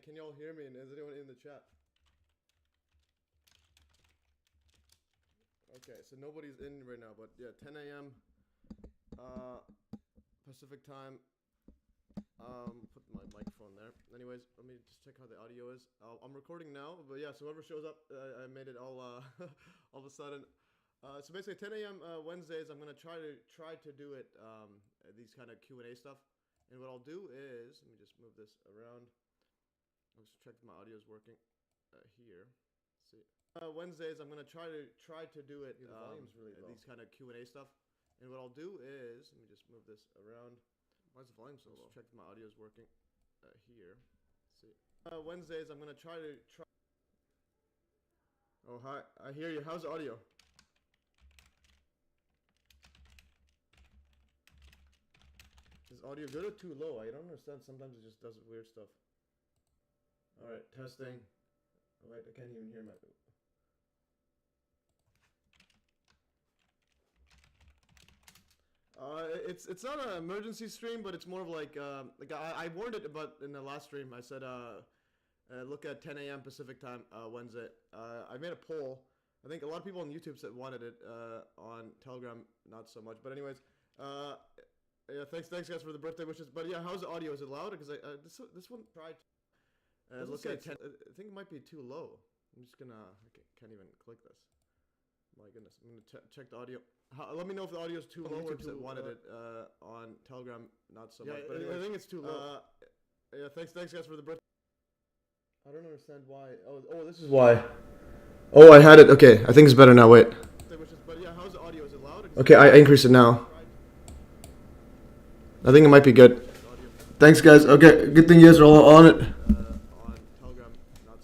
can y'all hear me? And is anyone in the chat? Okay, so nobody's in right now, but yeah, 10 a.m. Pacific time. Put my microphone there. Anyways, let me just check how the audio is. I'm recording now, but yeah, so whoever shows up, I made it all all of a sudden. So basically, 10 a.m. Wednesdays, I'm gonna try to do it these kind of Q&A stuff. And what I'll do is, let me just move this around. I'll just check if my audio is working here. Let's see. Wednesdays, I'm gonna try to do it. The volume's really low. These kind of Q&A stuff. And what I'll do is, let me just move this around. Why is the volume so low? Check if my audio is working here. Let's see. Wednesdays, I'm gonna try. Oh hi, I hear you. How's the audio? Is audio good or too low? I don't understand. Sometimes it just does weird stuff. All right, testing. Oh, wait, I can't even hear my. It's not an emergency stream, but it's more of like I warned it about in the last stream. I said look at 10 a.m. Pacific time Wednesday. I made a poll. I think a lot of people on YouTube said wanted it. On Telegram, not so much. But anyways, yeah, thanks guys for the birthday wishes. But yeah, how's the audio? Is it loud? Because this one tried. Look at 10. I think it might be too low. I'm just gonna. Can't even click this. My goodness, I'm gonna check the audio. Let me know if the audio is too low or too wanted it on Telegram, not so much. But anyway, I think it's too low. Yeah, thanks guys for the birthday. I don't understand why. Oh, this is why. Oh, I had it. Okay, I think it's better now. Wait. But yeah, how's the audio? Is it loud? Okay, I increase it now. I think it might be good. Thanks, guys. Okay, good thing you guys are all on it.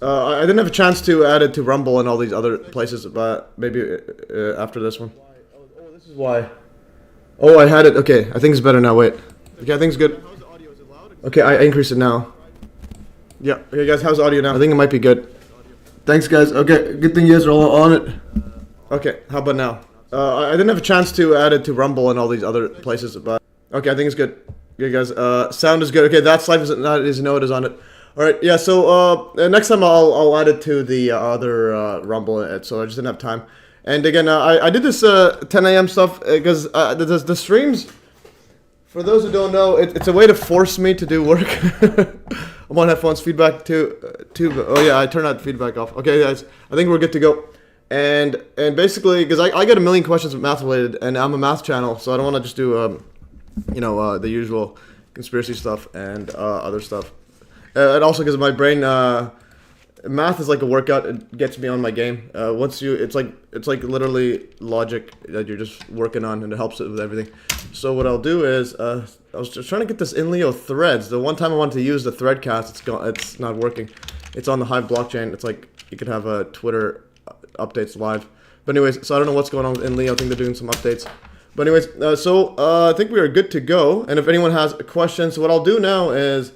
I didn't have a chance to add it to Rumble and all these other places, but maybe after this one. Oh, this is why. Oh, I had it. Okay, I think it's better now. Wait. Okay, I think it's good. Okay, I increase it now. Yeah. Okay, guys, how's the audio now? I think it might be good. Thanks, guys. Okay, good thing you guys are all on it. Okay, how about now? I didn't have a chance to add it to Rumble and all these other places, but okay, I think it's good. Okay, guys. Sound is good. Okay, that slide is not is no it is on it. All right, yeah. So next time I'll add it to the other Rumble. So I just didn't have time. And again, I did this 10 a.m. stuff because the streams. For those who don't know, it's a way to force me to do work. I'm on headphones. Feedback too. Oh yeah, I turned that feedback off. Okay, guys, I think we're good to go. And basically, because I get a million questions math related, and I'm a math channel, so I don't want to just do the usual conspiracy stuff and other stuff. And also because my brain, math is like a workout. It gets me on my game. It's like literally logic that you're just working on, and it helps it with everything. So what I'll do is, I was just trying to get this Inleo threads. The one time I wanted to use the Threadcast, it's not working. It's on the Hive blockchain. It's like you could have a Twitter updates live. But anyways, so I don't know what's going on with Inleo. I think they're doing some updates. But anyways, I think we are good to go. And if anyone has a question, so what I'll do now is.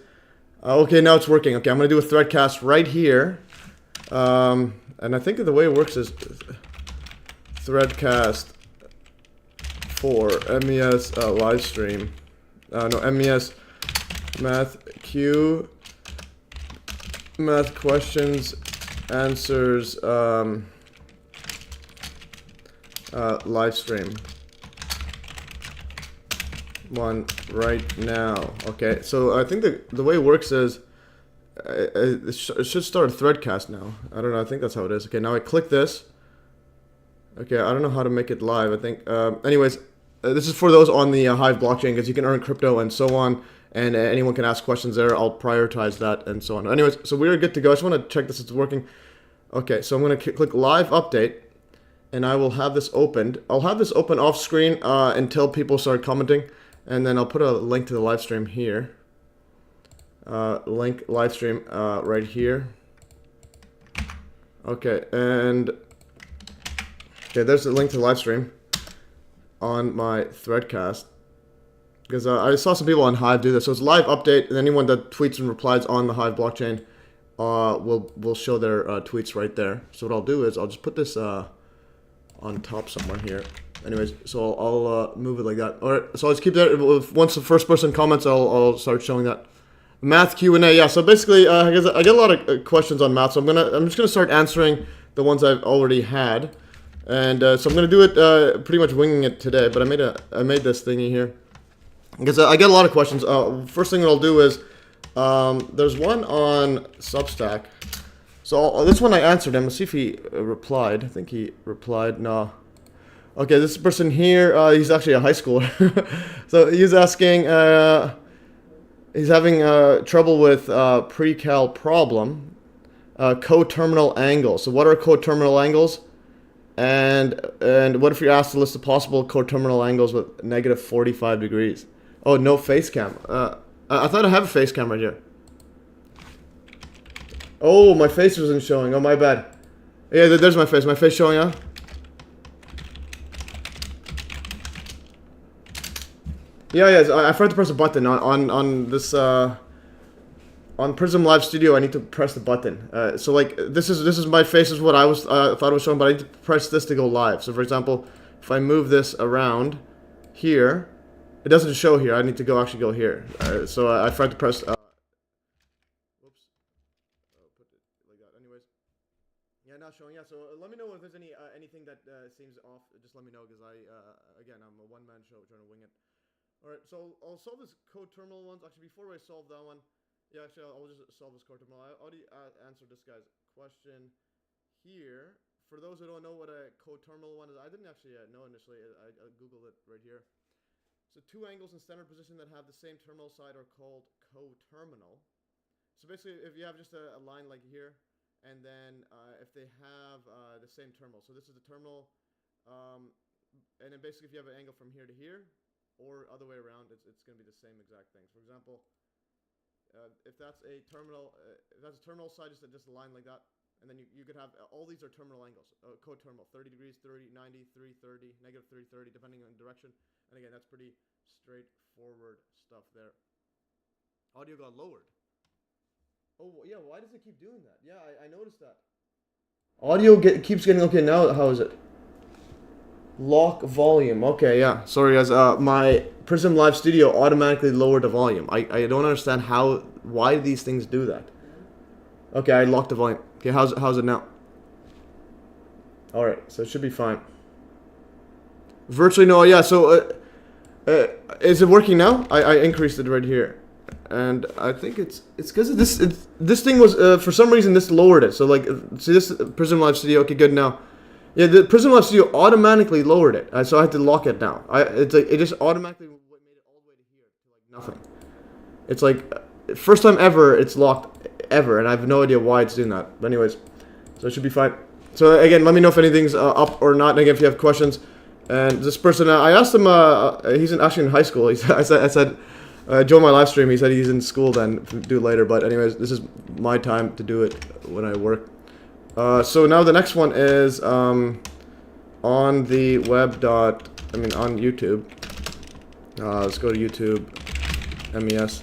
Okay, now it's working. Okay, I'm going to do a Threadcast right here. And I think the way it works is Threadcast for MES live stream. No, MES math Q, math questions, answers, live stream. One right now. Okay, so I think the way it works is it should start a Threadcast now. I don't know. I think that's how it is. Okay, now I click this. Okay, I don't know how to make it live. I think. Anyways, this is for those on the Hive blockchain because you can earn crypto and so on, and anyone can ask questions there. I'll prioritize that and so on. Anyways, so we're good to go. I just want to check this it's working. Okay, so I'm going to click live update, and I will have this opened. I'll have this open off screen until people start commenting. And then I'll put a link to the live stream here. Link live stream right here. Okay, and okay, there's the link to the live stream on my Threadcast. Because I saw some people on Hive do this. So it's live update, and anyone that tweets and replies on the Hive blockchain will show their tweets right there. So what I'll do is I'll just put this on top somewhere here. Anyways, so I'll move it like that. All right, so I'll just keep that. Once the first person comments, I'll start showing that. Math Q&A. Yeah. So basically, I get a lot of questions on math. So I'm just gonna start answering the ones I've already had, and so I'm gonna do it pretty much winging it today. But I made this thingy here because I get a lot of questions. First thing that I'll do is there's one on Substack. So this one I answered him. Let's see if he replied. I think he replied. No. Okay, this person here, he's actually a high schooler. So he's asking, he's having trouble with pre-cal problem, coterminal angles. So what are coterminal angles? And what if you're asked to list the possible coterminal angles with negative 45 degrees? Oh, no face cam. I thought I have a face cam right here. Oh, my face wasn't showing. Oh, my bad. Yeah, there's my face. My face showing, huh? Yeah, I forgot to press a button on this on Prism Live Studio. I need to press the button. So like this is my face is what I was thought it was showing, but I need to press this to go live. So for example, if I move this around here, it doesn't show here. I need to actually go here. So I forgot to press. Whoops. Put it like that. Anyways, yeah, not showing. Yeah. So let me know if there's anything that seems off. Just let me know because again I'm a one-man show trying to wing it. Alright, so I'll solve this coterminal ones. Actually, before I solve that one, yeah, actually, I'll just solve this coterminal. I already answered this guy's question here. For those who don't know what a coterminal one is, I didn't actually know initially. I Googled it right here. So two angles in standard position that have the same terminal side are called coterminal. So basically, if you have just a line like here, and then if they have the same terminal. So this is the terminal, and then basically if you have an angle from here to here, or other way around, it's going to be the same exact things. For example, if that's a terminal side, just a line like that, and then you could have all these are terminal angles, coterminal, 30 degrees, 30, 90, 330, negative 330, depending on direction. And again, that's pretty straightforward stuff there. Audio got lowered. Oh yeah, why does it keep doing that? Yeah, I noticed that. Audio keeps getting okay now. How is it? Lock volume. Okay, yeah. Sorry guys. My Prism Live Studio automatically lowered the volume. I don't understand why these things do that. Okay, I locked the volume. Okay, how's it now? All right, so it should be fine. Virtually no. Yeah. So is it working now? I increased it right here, and I think it's because of this. This thing was for some reason this lowered it. So like, see this Prism Live Studio. Okay, good now. Yeah, the Prism Live Studio automatically lowered it, so I had to lock it now. It's like it just automatically made it all the way to here to like nothing. It's like first time ever it's locked ever, and I have no idea why it's doing that. But anyways, so it should be fine. So again, let me know if anything's up or not. And again, if you have questions. And this person, I asked him. He's actually in high school. I said, join my live stream. He said he's in school then, do it later. But anyways, this is my time to do it when I work. So now the next one is on the web on YouTube. Let's go to YouTube, MES.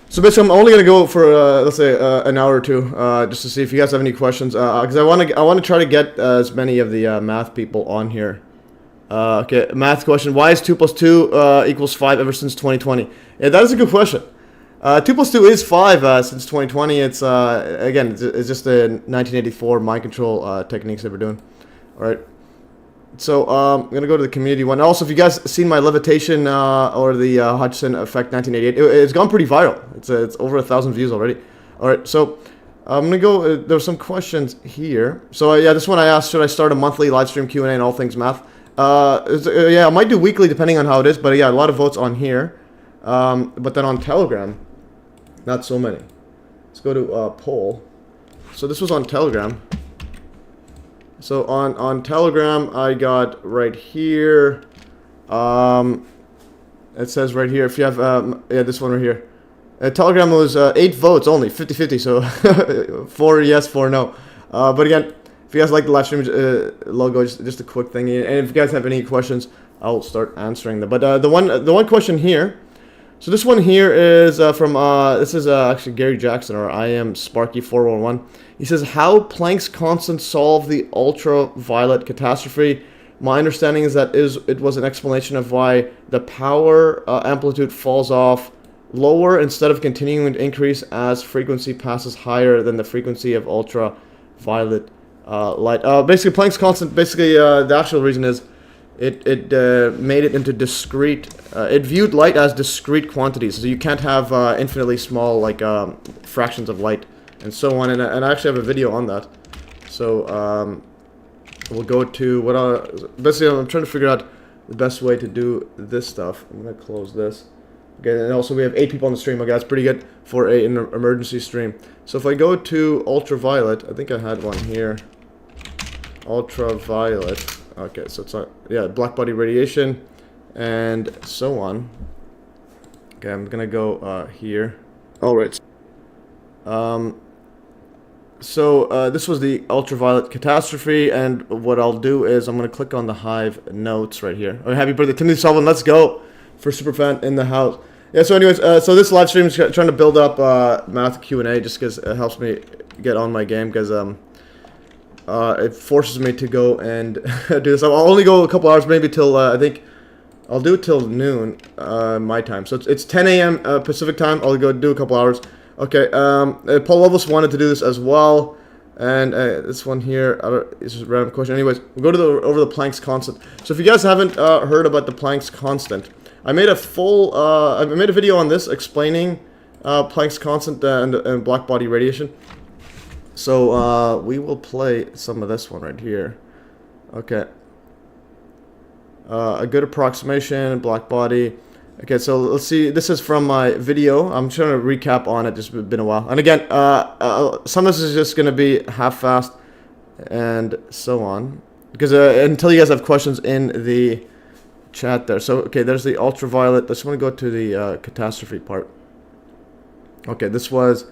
So basically, I'm only gonna go for let's say an hour or two, just to see if you guys have any questions. Because I want to try to get as many of the math people on here. Okay, math question: why is 2 + 2 equals 5 ever since 2020? Yeah, that is a good question. 2 + 2 is 5 since 2020. It's again, it's just the 1984 mind control techniques that we're doing. All right. So I'm gonna go to the community one. Also, if you guys seen my levitation or the Hudson effect 1988, it's gone pretty viral. It's over 1,000 views already. All right. So I'm gonna go. There's some questions here. So yeah, this one I asked: should I start a monthly live stream Q&A and all things math? Yeah, I might do weekly depending on how it is. But yeah, a lot of votes on here. But then on Telegram. Not so many. Let's go to poll. So this was on Telegram. So on Telegram, I got right here. It says right here, if you have, yeah, this one right here. Telegram was 8 votes only, 50-50, so 4 yes, 4 no. But again, if you guys like the live stream logo, just a quick thing. And if you guys have any questions, I'll start answering them. But the one question here. So this one here is from, this is actually Gary Jackson, or AM Sparky 411. He says, how Planck's constant solve the ultraviolet catastrophe? My understanding is that it was an explanation of why the power amplitude falls off lower instead of continuing to increase as frequency passes higher than the frequency of ultraviolet light. Basically, Planck's constant, basically, the actual reason is it made it into discrete, it viewed light as discrete quantities, so you can't have infinitely small, like, fractions of light, and so on, and I actually have a video on that. So, we'll go to, basically, I'm trying to figure out the best way to do this stuff. I'm going to close this. Okay, and also we have 8 people on the stream. Okay, that's pretty good for an emergency stream. So if I go to ultraviolet, I think I had one here. Ultraviolet. Okay, so it's not, yeah, black body radiation and so on. Okay, I'm gonna go here. All right. So this was the ultraviolet catastrophe, and what I'll do is I'm gonna click on the Hive notes right here. Oh, happy birthday, Timothy Sullivan! Let's go for Superfan in the house. Yeah. So, anyways, so this live stream is trying to build up math Q&A just because it helps me get on my game, because it forces me to go and do this. I'll only go a couple hours, maybe till I think I'll do it till noon my time. So it's 10 a.m. Pacific time. I'll go do a couple hours. Okay. Paul Loveless wanted to do this as well, and this one here, it's just a random question. Anyways, we'll go to over the Planck's constant. So if you guys haven't heard about the Planck's constant, I made a full I made a video on this explaining Planck's constant and black body radiation. So we will play some of this one right here. Okay. A good approximation, black body. Okay, so let's see. This is from my video. I'm trying to recap on it. Just been a while. And again, some of this is just going to be half-fast and so on. Because until you guys have questions in the chat there. So, okay, there's the ultraviolet. I just want to go to the catastrophe part. Okay, this was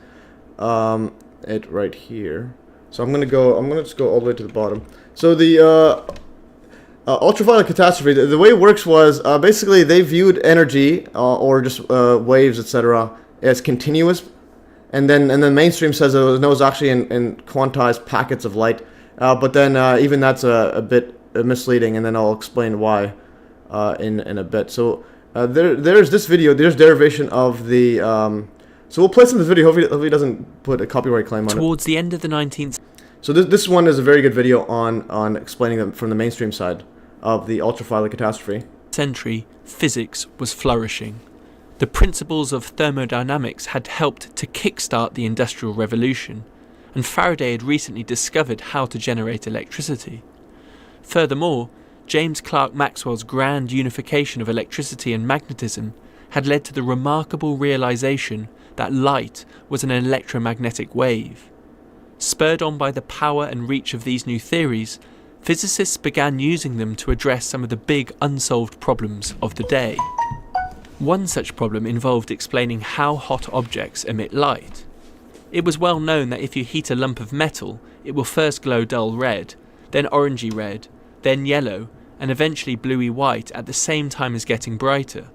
it right here. So I'm gonna just go all the way to the bottom. So the ultraviolet catastrophe, the way it works was basically they viewed energy or just waves, etc., as continuous, and then mainstream says it was actually in quantized packets of light. But then even that's a bit misleading, and then I'll explain why in a bit. So there's this video. There's derivation of the. So we'll play some of this video. Hopefully it doesn't put a copyright claim on it. Towards the end of the 19th. So this one is a very good video on explaining them from the mainstream side of the ultraviolet catastrophe. Century, physics was flourishing. The principles of thermodynamics had helped to kickstart the Industrial Revolution, and Faraday had recently discovered how to generate electricity. Furthermore, James Clerk Maxwell's grand unification of electricity and magnetism had led to the remarkable realization that light was an electromagnetic wave. Spurred on by the power and reach of these new theories, physicists began using them to address some of the big unsolved problems of the day. One such problem involved explaining how hot objects emit light. It was well known that if you heat a lump of metal, it will first glow dull red, then orangey red, then yellow, and eventually bluey white at the same time as getting brighter.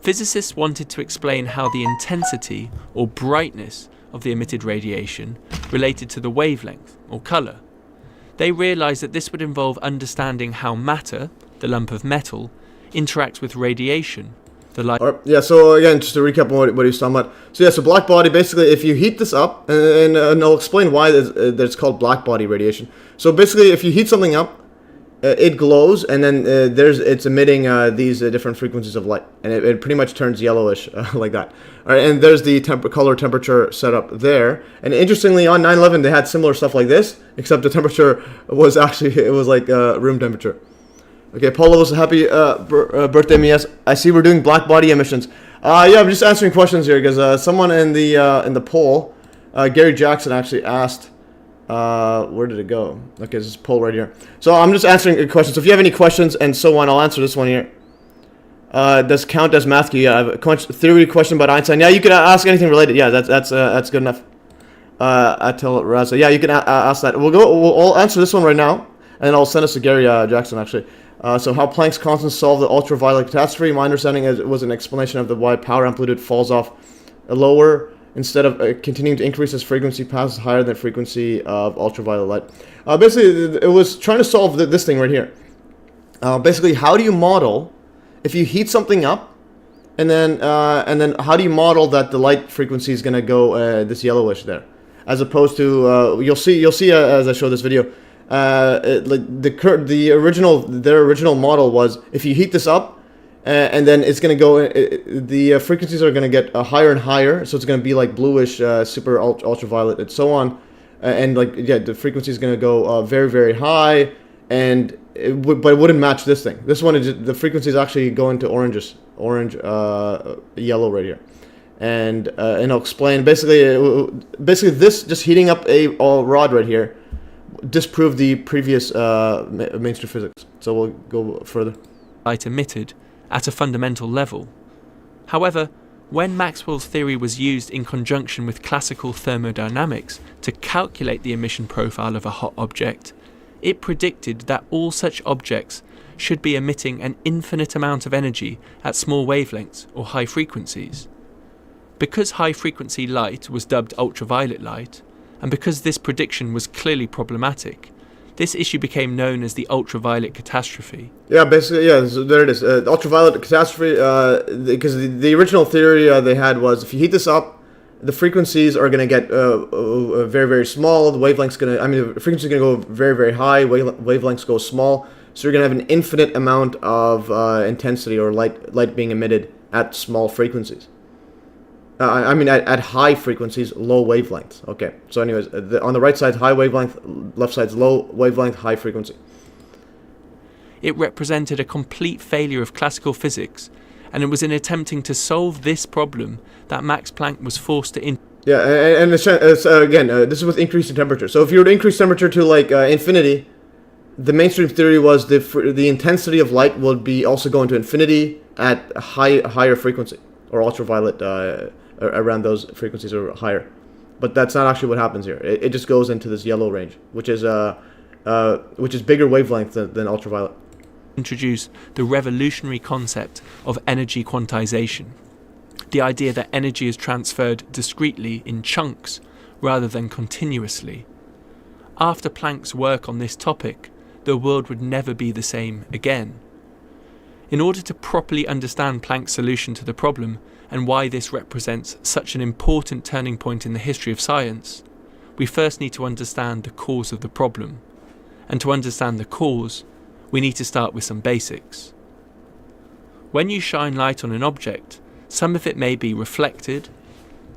Physicists wanted to explain how the intensity or brightness of the emitted radiation related to the wavelength or colour. They realised that this would involve understanding how matter, the lump of metal, interacts with radiation, the light. Yeah, so again, just to recap on what he's talking about. So yeah, so black body, basically, if you heat this up, and I'll explain why it's called black body radiation. So basically, if you heat something up, it glows, and then it's emitting these different frequencies of light, and it pretty much turns yellowish like that. All right, and there's the color temperature set up there. And interestingly, on 9/11 they had similar stuff like this, except the temperature was actually like room temperature. Okay, Paul was happy birthday, MES. I see we're doing black body emissions. Yeah, I'm just answering questions here because someone in the poll, Gary Jackson, actually asked. Where did it go? Okay, this is poll right here. So I'm just answering a question. So if you have any questions and so on, I'll answer this one here. Does count as math? Yeah, I have a theory question about Einstein. Yeah, you can ask anything related. Yeah, that's good enough. Atel Raza. Yeah, you can ask that. I'll answer this one right now, and I'll send us to Gary Jackson actually. So how Planck's constant solved the ultraviolet catastrophe? My understanding is it was an explanation of why power amplitude falls off lower instead of continuing to increase as frequency passes higher than frequency of ultraviolet light. Basically, it was trying to solve this thing right here. Basically, how do you model if you heat something up and then how do you model that the light frequency is going to go this yellowish there, as opposed to you'll see as I show this video, like their original model was if you heat this up. And then it's going to go, the frequencies are going to get higher and higher, so it's going to be like bluish, super ultraviolet, and so on. And like, yeah, the frequency is going to go very, very high, and but it wouldn't match this thing. This one, the frequency is actually going to orange, yellow right here. And I'll explain, basically this, just heating up a rod right here, disproved the previous mainstream physics. So we'll go further. Light emitted at a fundamental level. However, when Maxwell's theory was used in conjunction with classical thermodynamics to calculate the emission profile of a hot object, it predicted that all such objects should be emitting an infinite amount of energy at small wavelengths or high frequencies. Because high-frequency light was dubbed ultraviolet light, and because this prediction was clearly problematic, this issue became known as the ultraviolet catastrophe. Yeah, basically, yeah, so there it is. The ultraviolet catastrophe, because the original theory they had was if you heat this up, the frequencies are going to get very, very small. The wavelength's the frequency is going to go very, very high. Wavelengths go small. So you're going to have an infinite amount of intensity or light being emitted at small frequencies. At high frequencies, low wavelengths. Okay, so anyways, on the right side's high wavelength, left side's low wavelength, high frequency. It represented a complete failure of classical physics, and it was in attempting to solve this problem that Max Planck was forced to and this is with increasing temperature. So if you were to increase temperature to like infinity, the mainstream theory was the intensity of light would be also going to infinity at a higher frequency, or ultraviolet around those frequencies or higher. But that's not actually what happens here. It just goes into this yellow range, which is bigger wavelength than ultraviolet. Introduce the revolutionary concept of energy quantization, the idea that energy is transferred discretely in chunks rather than continuously. After Planck's work on this topic, the world would never be the same again. In order to properly understand Planck's solution to the problem and why this represents such an important turning point in the history of science, we first need to understand the cause of the problem. And to understand the cause, we need to start with some basics. When you shine light on an object, some of it may be reflected,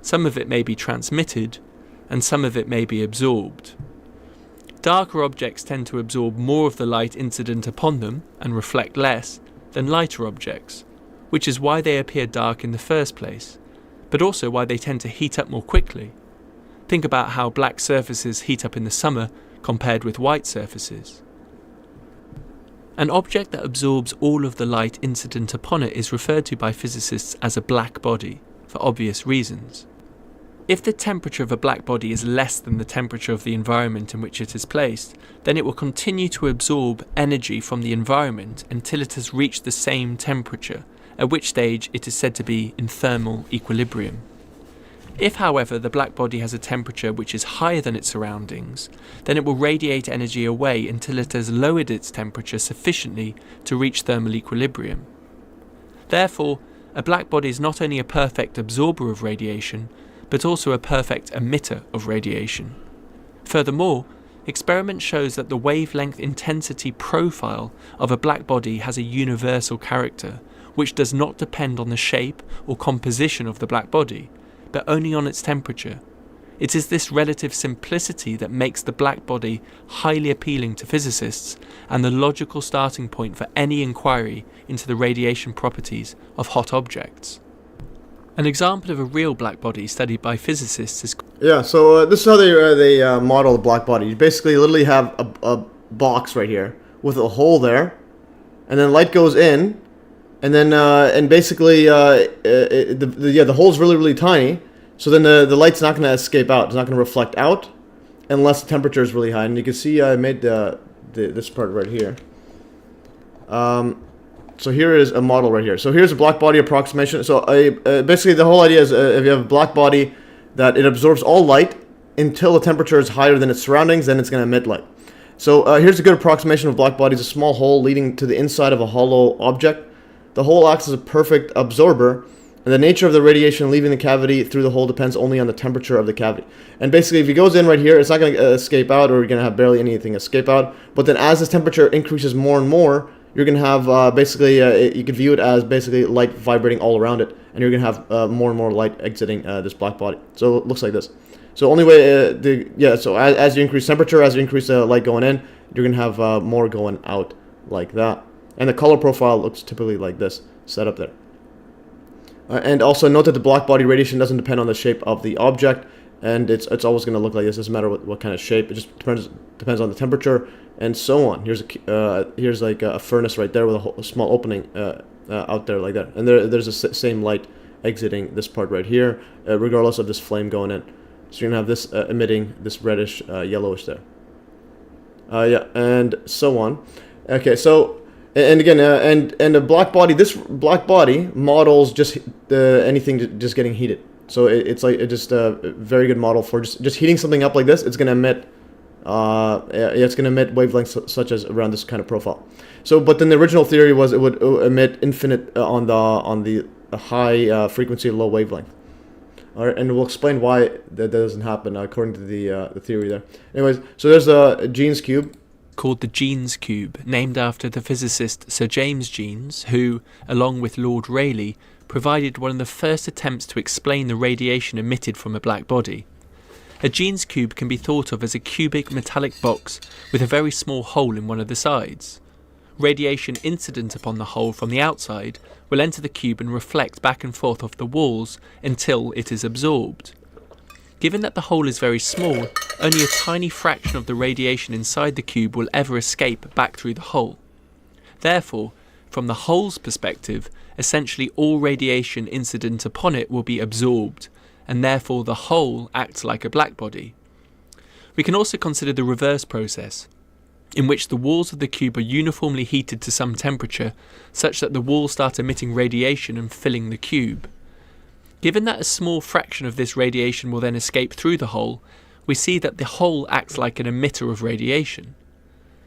some of it may be transmitted, and some of it may be absorbed. Darker objects tend to absorb more of the light incident upon them and reflect less than lighter objects, which is why they appear dark in the first place, but also why they tend to heat up more quickly. Think about how black surfaces heat up in the summer compared with white surfaces. An object that absorbs all of the light incident upon it is referred to by physicists as a black body, for obvious reasons. If the temperature of a black body is less than the temperature of the environment in which it is placed, then it will continue to absorb energy from the environment until it has reached the same temperature, at which stage it is said to be in thermal equilibrium. If, however, the black body has a temperature which is higher than its surroundings, then it will radiate energy away until it has lowered its temperature sufficiently to reach thermal equilibrium. Therefore, a black body is not only a perfect absorber of radiation, but also a perfect emitter of radiation. Furthermore, experiment shows that the wavelength intensity profile of a black body has a universal character, which does not depend on the shape or composition of the black body, but only on its temperature. It is this relative simplicity that makes the black body highly appealing to physicists and the logical starting point for any inquiry into the radiation properties of hot objects. An example of a real black body studied by physicists is... Yeah, so this is how they model the black body. You basically literally have a box right here with a hole there, and then light goes in, and then basically the hole's really, really tiny, so then the light's not going to escape out. It's not going to reflect out unless the temperature is really high. And you can see I made this part right here. So here is a model right here. So here's a black body approximation. So basically the whole idea is if you have a black body, that it absorbs all light until the temperature is higher than its surroundings, then it's going to emit light. So here's a good approximation of black body. It's a small hole leading to the inside of a hollow object the hole acts as a perfect absorber, and the nature of the radiation leaving the cavity through the hole depends only on the temperature of the cavity. And basically, if it goes in right here, it's not going to escape out, or you're going to have barely anything escape out. But then as this temperature increases more and more, you're going to have you could view it as basically light vibrating all around it, and you're going to have more and more light exiting this black body. So it looks like this. So only way, so as you increase temperature, as you increase the light going in, you're going to have more going out like that. And the color profile looks typically like this, set up there. And also note that the black body radiation doesn't depend on the shape of the object, and it's always going to look like this. Doesn't matter what kind of shape. It just depends on the temperature and so on. Here's like a furnace right there with a small opening out there like that, and there's the same light exiting this part right here, regardless of this flame going in. So you're gonna have this emitting this reddish yellowish there. And so on. Okay, so. And again, and a black body. This black body models just anything just getting heated. So it's like just a very good model for just heating something up like this. It's gonna emit, it's gonna emit wavelengths such as around this kind of profile. So, but then the original theory was it would emit infinite on the high frequency, low wavelength. All right, and we'll explain why that doesn't happen according to the theory there. Anyways, so there's a Jeans cube. Called the Jeans cube, named after the physicist Sir James Jeans, who, along with Lord Rayleigh, provided one of the first attempts to explain the radiation emitted from a black body. A Jeans cube can be thought of as a cubic metallic box with a very small hole in one of the sides. Radiation incident upon the hole from the outside will enter the cube and reflect back and forth off the walls until it is absorbed. Given that the hole is very small, only a tiny fraction of the radiation inside the cube will ever escape back through the hole. Therefore, from the hole's perspective, essentially all radiation incident upon it will be absorbed, and therefore the hole acts like a black body. We can also consider the reverse process, in which the walls of the cube are uniformly heated to some temperature, such that the walls start emitting radiation and filling the cube. Given that a small fraction of this radiation will then escape through the hole, we see that the hole acts like an emitter of radiation.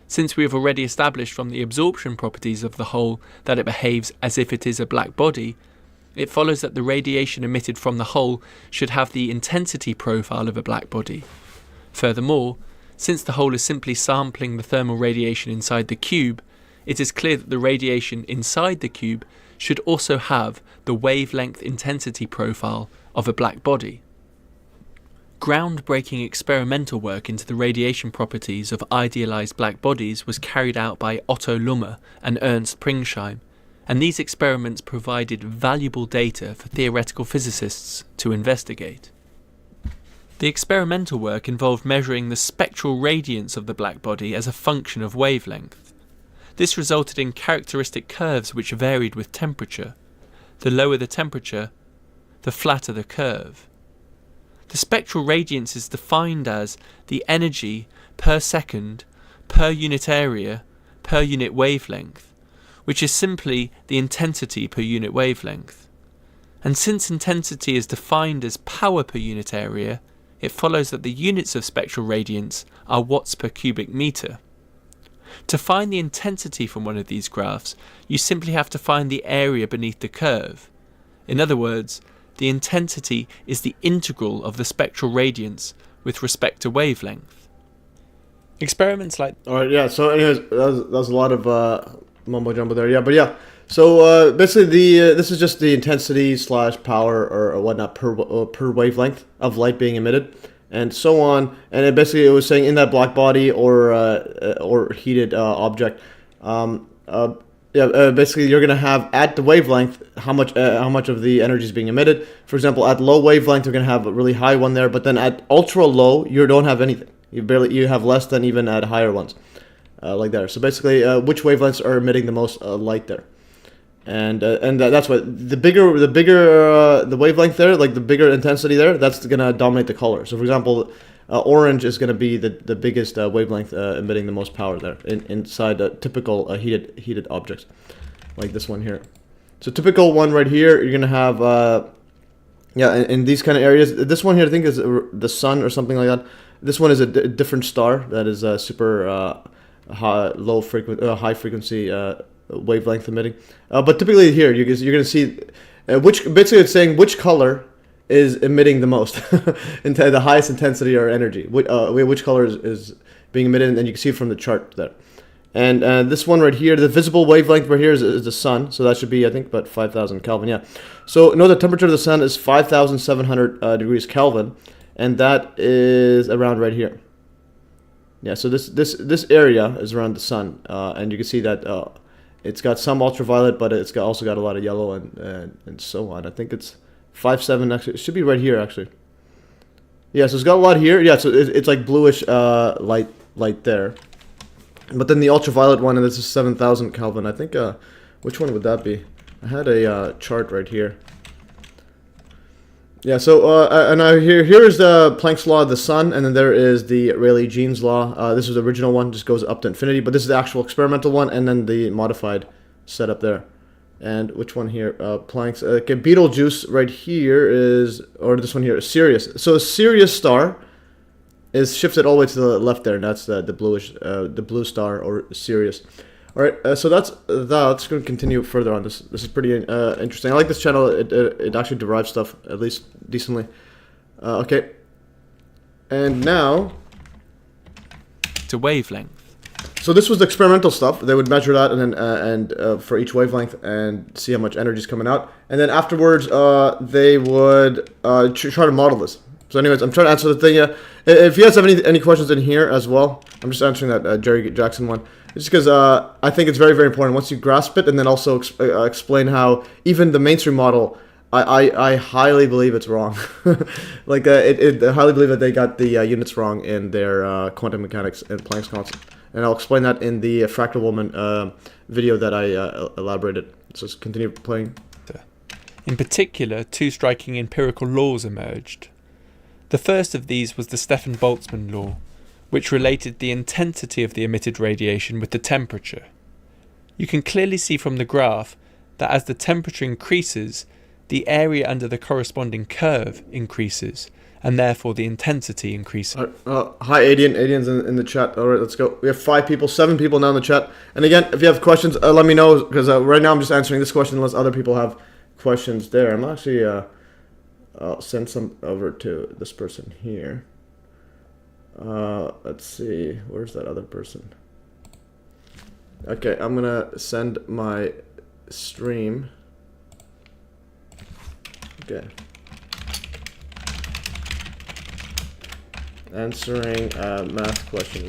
Since we have already established from the absorption properties of the hole that it behaves as if it is a black body, it follows that the radiation emitted from the hole should have the intensity profile of a black body. Furthermore, since the hole is simply sampling the thermal radiation inside the cube, it is clear that the radiation inside the cube should also have the wavelength intensity profile of a black body. Groundbreaking experimental work into the radiation properties of idealized black bodies was carried out by Otto Lummer and Ernst Pringsheim, and these experiments provided valuable data for theoretical physicists to investigate. The experimental work involved measuring the spectral radiance of the black body as a function of wavelength. This resulted in characteristic curves which varied with temperature. The lower the temperature, the flatter the curve. The spectral radiance is defined as the energy per second, per unit area, per unit wavelength, which is simply the intensity per unit wavelength. And since intensity is defined as power per unit area, it follows that the units of spectral radiance are watts per cubic metre. To find the intensity from one of these graphs, you simply have to find the area beneath the curve. In other words, the intensity is the integral of the spectral radiance with respect to wavelength. Experiments like... Alright, yeah, so anyways, that was a lot of mumbo jumbo there, yeah, but yeah. So basically this is just the intensity slash power or whatnot per wavelength of light being emitted, and so on. And it was saying in that black body or heated object, basically you're gonna have at the wavelength how much of the energy is being emitted. For example, at low wavelength you're gonna have a really high one there, but then at ultra low you don't have anything. You have less than even at higher ones, like there. So basically, which wavelengths are emitting the most light there? And that's what the bigger the wavelength there, like the bigger intensity there, that's gonna dominate the color. So for example, orange is gonna be the biggest wavelength emitting the most power there inside typical heated objects, like this one here. So typical one right here, you're gonna have in these kind of areas. This one here I think is the sun or something like that. This one is a different star that is super high frequency wavelength emitting. But typically here you're going to see which basically it's saying which color is emitting the most, into the highest intensity or energy. Which color is being emitted, and you can see it from the chart there. And this one right here, the visible wavelength right here is the sun, so that should be, I think, about 5,000 Kelvin, yeah. So no, the temperature of the sun is 5,700 degrees Kelvin, and that is around right here. Yeah, so this area is around the sun, and you can see that it's got some ultraviolet, but it's also got a lot of yellow and so on. I think it's 5.7 actually. It should be right here actually. Yeah, so it's got a lot here. Yeah, so it's like bluish light there. But then the ultraviolet one, and this is 7,000 Kelvin. I think, which one would that be? I had a chart right here. Yeah, so, and here is the Planck's law of the sun, and then there is the Rayleigh-Jeans law. This is the original one, just goes up to infinity, but this is the actual experimental one, and then the modified setup there. And which one here? Planck's, okay, Betelgeuse right here is, or this one here is Sirius. So a Sirius star is shifted all the way to the left there, and that's the bluish, the blue star, or Sirius. All right, so that's going to continue further on. This is pretty interesting. I like this channel. It actually derives stuff at least decently. Okay, and now to wavelength. So this was the experimental stuff. They would measure that, and then for each wavelength, and see how much energy is coming out. And then afterwards, they would try to model this. So anyways, I'm trying to answer the thing. If you guys have any questions in here as well, I'm just answering that Jerry Jackson one. Just because I think it's very, very important once you grasp it, and then also explain how even the mainstream model, I highly believe it's wrong. Like I highly believe that they got the units wrong in their quantum mechanics and Planck's constant. And I'll explain that in the Fractal Woman video that I elaborated. So let's continue playing. In particular, two striking empirical laws emerged. The first of these was the Stefan-Boltzmann law, which related the intensity of the emitted radiation with the temperature. You can clearly see from the graph that as the temperature increases, the area under the corresponding curve increases, and therefore the intensity increases. Hi Adian, Adian's in the chat. Alright, let's go. We have 7 people now in the chat. And again, if you have questions, let me know, because right now I'm just answering this question unless other people have questions there. I'm actually, I'll send some over to this person here. Let's see, where's that other person? Okay, I'm gonna send my stream. Okay. Answering math question.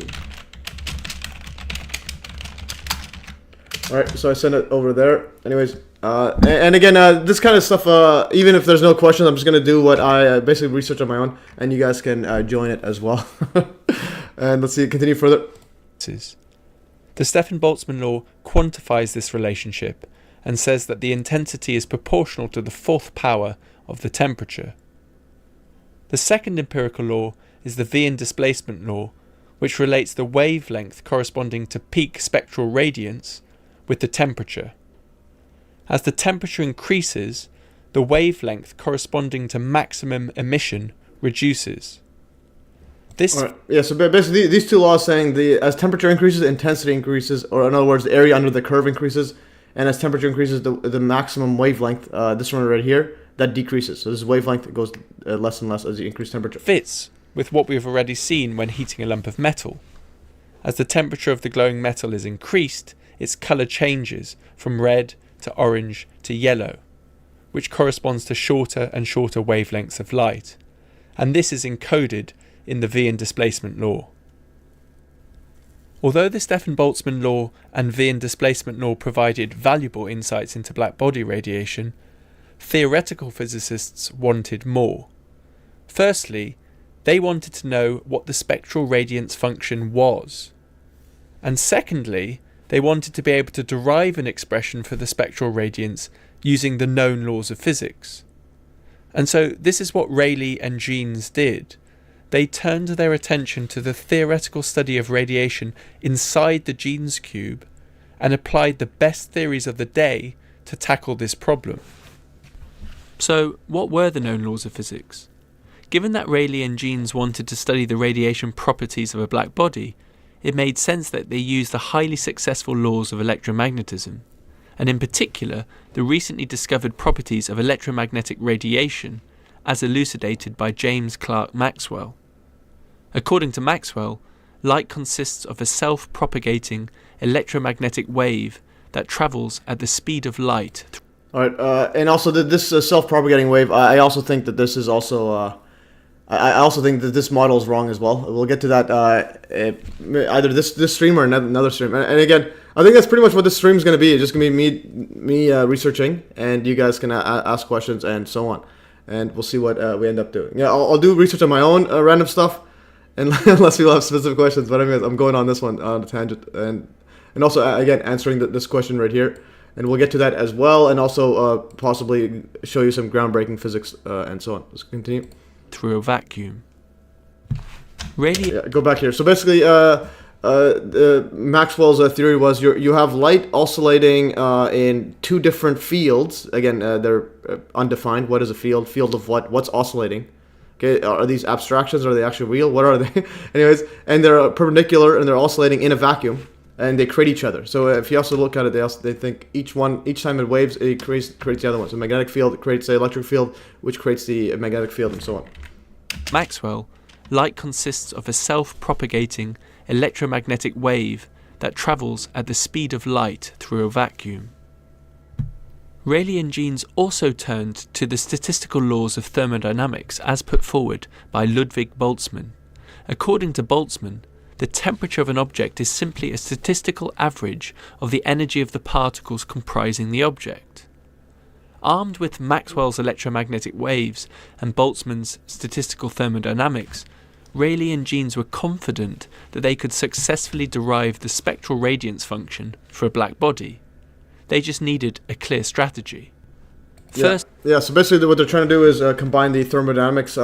Alright, so I sent it over there. Anyways, and again, this kind of stuff, even if there's no questions, I'm just going to do what I basically research on my own, and you guys can join it as well. And let's see, continue further. The Stefan-Boltzmann law quantifies this relationship and says that the intensity is proportional to the fourth power of the temperature. The second empirical law is the Wien displacement law, which relates the wavelength corresponding to peak spectral radiance with the temperature. As the temperature increases, the wavelength corresponding to maximum emission reduces. This right. Yeah, so basically these two laws saying as temperature increases, intensity increases, or in other words, the area under the curve increases, and as temperature increases, the maximum wavelength, this one right here, that decreases. So this wavelength goes less and less as you increase temperature. Fits with what we've already seen when heating a lump of metal. As the temperature of the glowing metal is increased, its colour changes from red to orange to yellow, which corresponds to shorter and shorter wavelengths of light, and this is encoded in the Wien displacement law. Although the Stefan-Boltzmann law and Wien displacement law provided valuable insights into black body radiation, theoretical physicists wanted more. Firstly, they wanted to know what the spectral radiance function was, and secondly, they wanted to be able to derive an expression for the spectral radiance using the known laws of physics. And so this is what Rayleigh and Jeans did. They turned their attention to the theoretical study of radiation inside the Jeans cube and applied the best theories of the day to tackle this problem. So, what were the known laws of physics? Given that Rayleigh and Jeans wanted to study the radiation properties of a black body, it made sense that they used the highly successful laws of electromagnetism, and in particular the recently discovered properties of electromagnetic radiation as elucidated by James Clerk Maxwell. According to Maxwell, light consists of a self-propagating electromagnetic wave that travels at the speed of light. Alright, and also this self-propagating wave, I also think that this is also... I also think that this model is wrong as well. We'll get to that either this stream or another stream. And again, I think that's pretty much what this stream is going to be. It's just going to be me researching, and you guys can ask questions and so on. And we'll see what we end up doing. Yeah, I'll do research on my own random stuff, unless people have specific questions. But anyways, I'm going on this one on a tangent, and also again answering this question right here. And we'll get to that as well, and also possibly show you some groundbreaking physics and so on. Let's continue. Through a vacuum. Yeah, go back here. So basically, Maxwell's theory was you have light oscillating in two different fields. Again, they're undefined. What is a field? Field of what? What's oscillating? Okay, are these abstractions? Are they actually real? What are they? Anyways, and they're perpendicular and they're oscillating in a vacuum, and they create each other. So if you also look at it, they think each time it waves, it creates the other one. So magnetic field creates the electric field, which creates the magnetic field, and so on. Maxwell, light consists of a self-propagating electromagnetic wave that travels at the speed of light through a vacuum. Rayleigh and Jeans also turned to the statistical laws of thermodynamics as put forward by Ludwig Boltzmann. According to Boltzmann, the temperature of an object is simply a statistical average of the energy of the particles comprising the object. Armed with Maxwell's electromagnetic waves and Boltzmann's statistical thermodynamics, Rayleigh and Jeans were confident that they could successfully derive the spectral radiance function for a black body. They just needed a clear strategy. First, so basically what they're trying to do is combine the thermodynamics,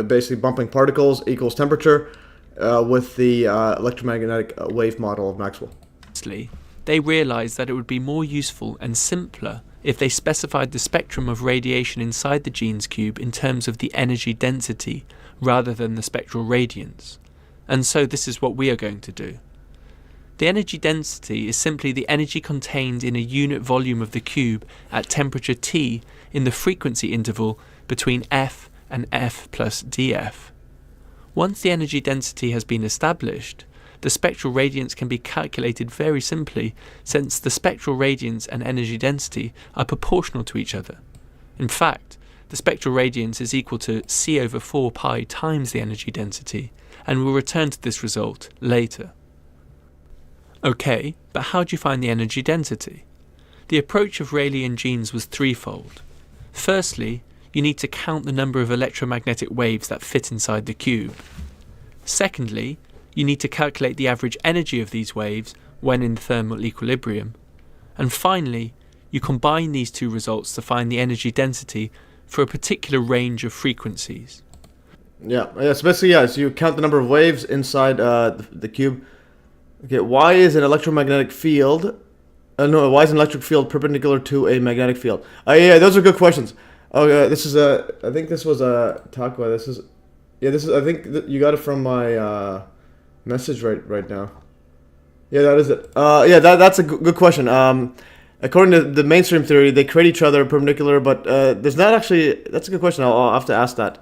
basically bumping particles equals temperature, with the electromagnetic wave model of Maxwell. Firstly, they realized that it would be more useful and simpler if they specified the spectrum of radiation inside the Jeans cube in terms of the energy density rather than the spectral radiance. And so this is what we are going to do. The energy density is simply the energy contained in a unit volume of the cube at temperature T in the frequency interval between F and F plus dF. Once the energy density has been established, the spectral radiance can be calculated very simply, since the spectral radiance and energy density are proportional to each other. In fact, the spectral radiance is equal to c over 4 pi times the energy density, and we'll return to this result later. Okay, but how do you find the energy density? The approach of Rayleigh and Jeans was threefold. Firstly, you need to count the number of electromagnetic waves that fit inside the cube. Secondly, you need to calculate the average energy of these waves when in thermal equilibrium. And finally, you combine these two results to find the energy density for a particular range of frequencies. So basically, so you count the number of waves inside the cube. Okay, why is an electromagnetic field... why is an electric field perpendicular to a magnetic field? Those are good questions. This is I think this was talked about. This is I think you got it from my message right now. Yeah, that is it. That's a good question. According to the mainstream theory, they create each other perpendicular, but there's not actually. That's a good question. I'll have to ask that.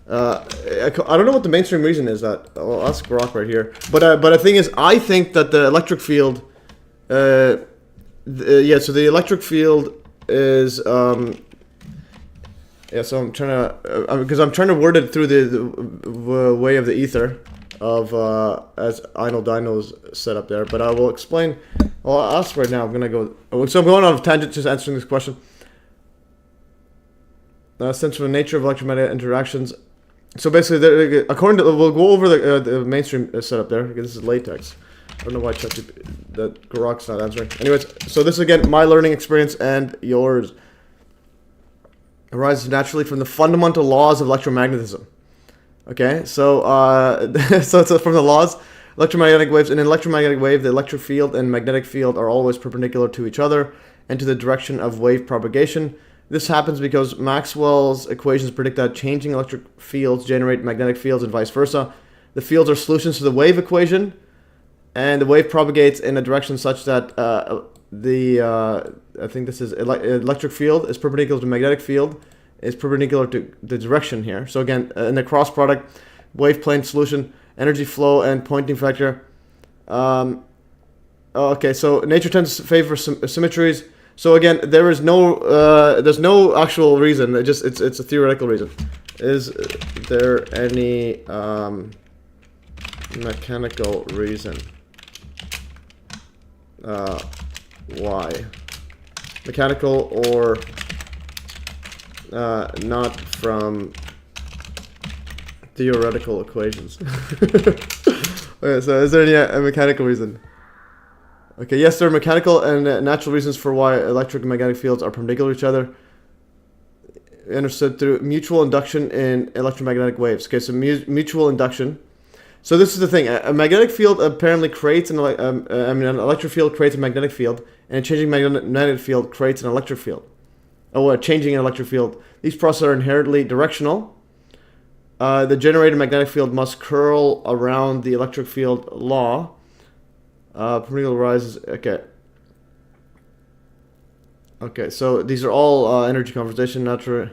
I don't know what the mainstream reason is. That I'll ask Rock right here. But the thing is, I think that the electric field. So the electric field is. So I'm trying to, because I'm trying to word it through the way of the ether of as Einel Dino's set up there. But I will explain. Well, I'll ask right now. I'm gonna go. So I'm going on a tangent, just answering this question. Since the nature of electromagnetic interactions. So basically, according to we'll go over the mainstream setup there. Because this is latex. I don't know why that Garok's not answering. Anyways, so this is again my learning experience and yours. Arises naturally from the fundamental laws of electromagnetism. Okay, so so it's from the laws, electromagnetic waves. In an electromagnetic wave, the electric field and magnetic field are always perpendicular to each other and to the direction of wave propagation. This happens because Maxwell's equations predict that changing electric fields generate magnetic fields and vice versa. The fields are solutions to the wave equation, and the wave propagates in a direction such that I think this is electric field is perpendicular to magnetic field is perpendicular to the direction here. So again, in the cross product, wave plane solution, energy flow, and Poynting vector. Okay, so nature tends to favor symmetries. So again, there's no actual reason. It's a theoretical reason. Is there any mechanical reason why? Mechanical or not from theoretical equations. Okay, so is there any mechanical reason? Okay, yes, there are mechanical and natural reasons for why electric and magnetic fields are perpendicular to each other. Understood through mutual induction in electromagnetic waves. Okay, so mutual induction. So this is the thing. A magnetic field apparently creates an electric field creates a magnetic field, and a changing magnetic field creates an electric field. Changing an electric field. These processes are inherently directional. The generated magnetic field must curl around the electric field law. Perpendicular rises. Okay. Okay, so these are all energy conservation, natural.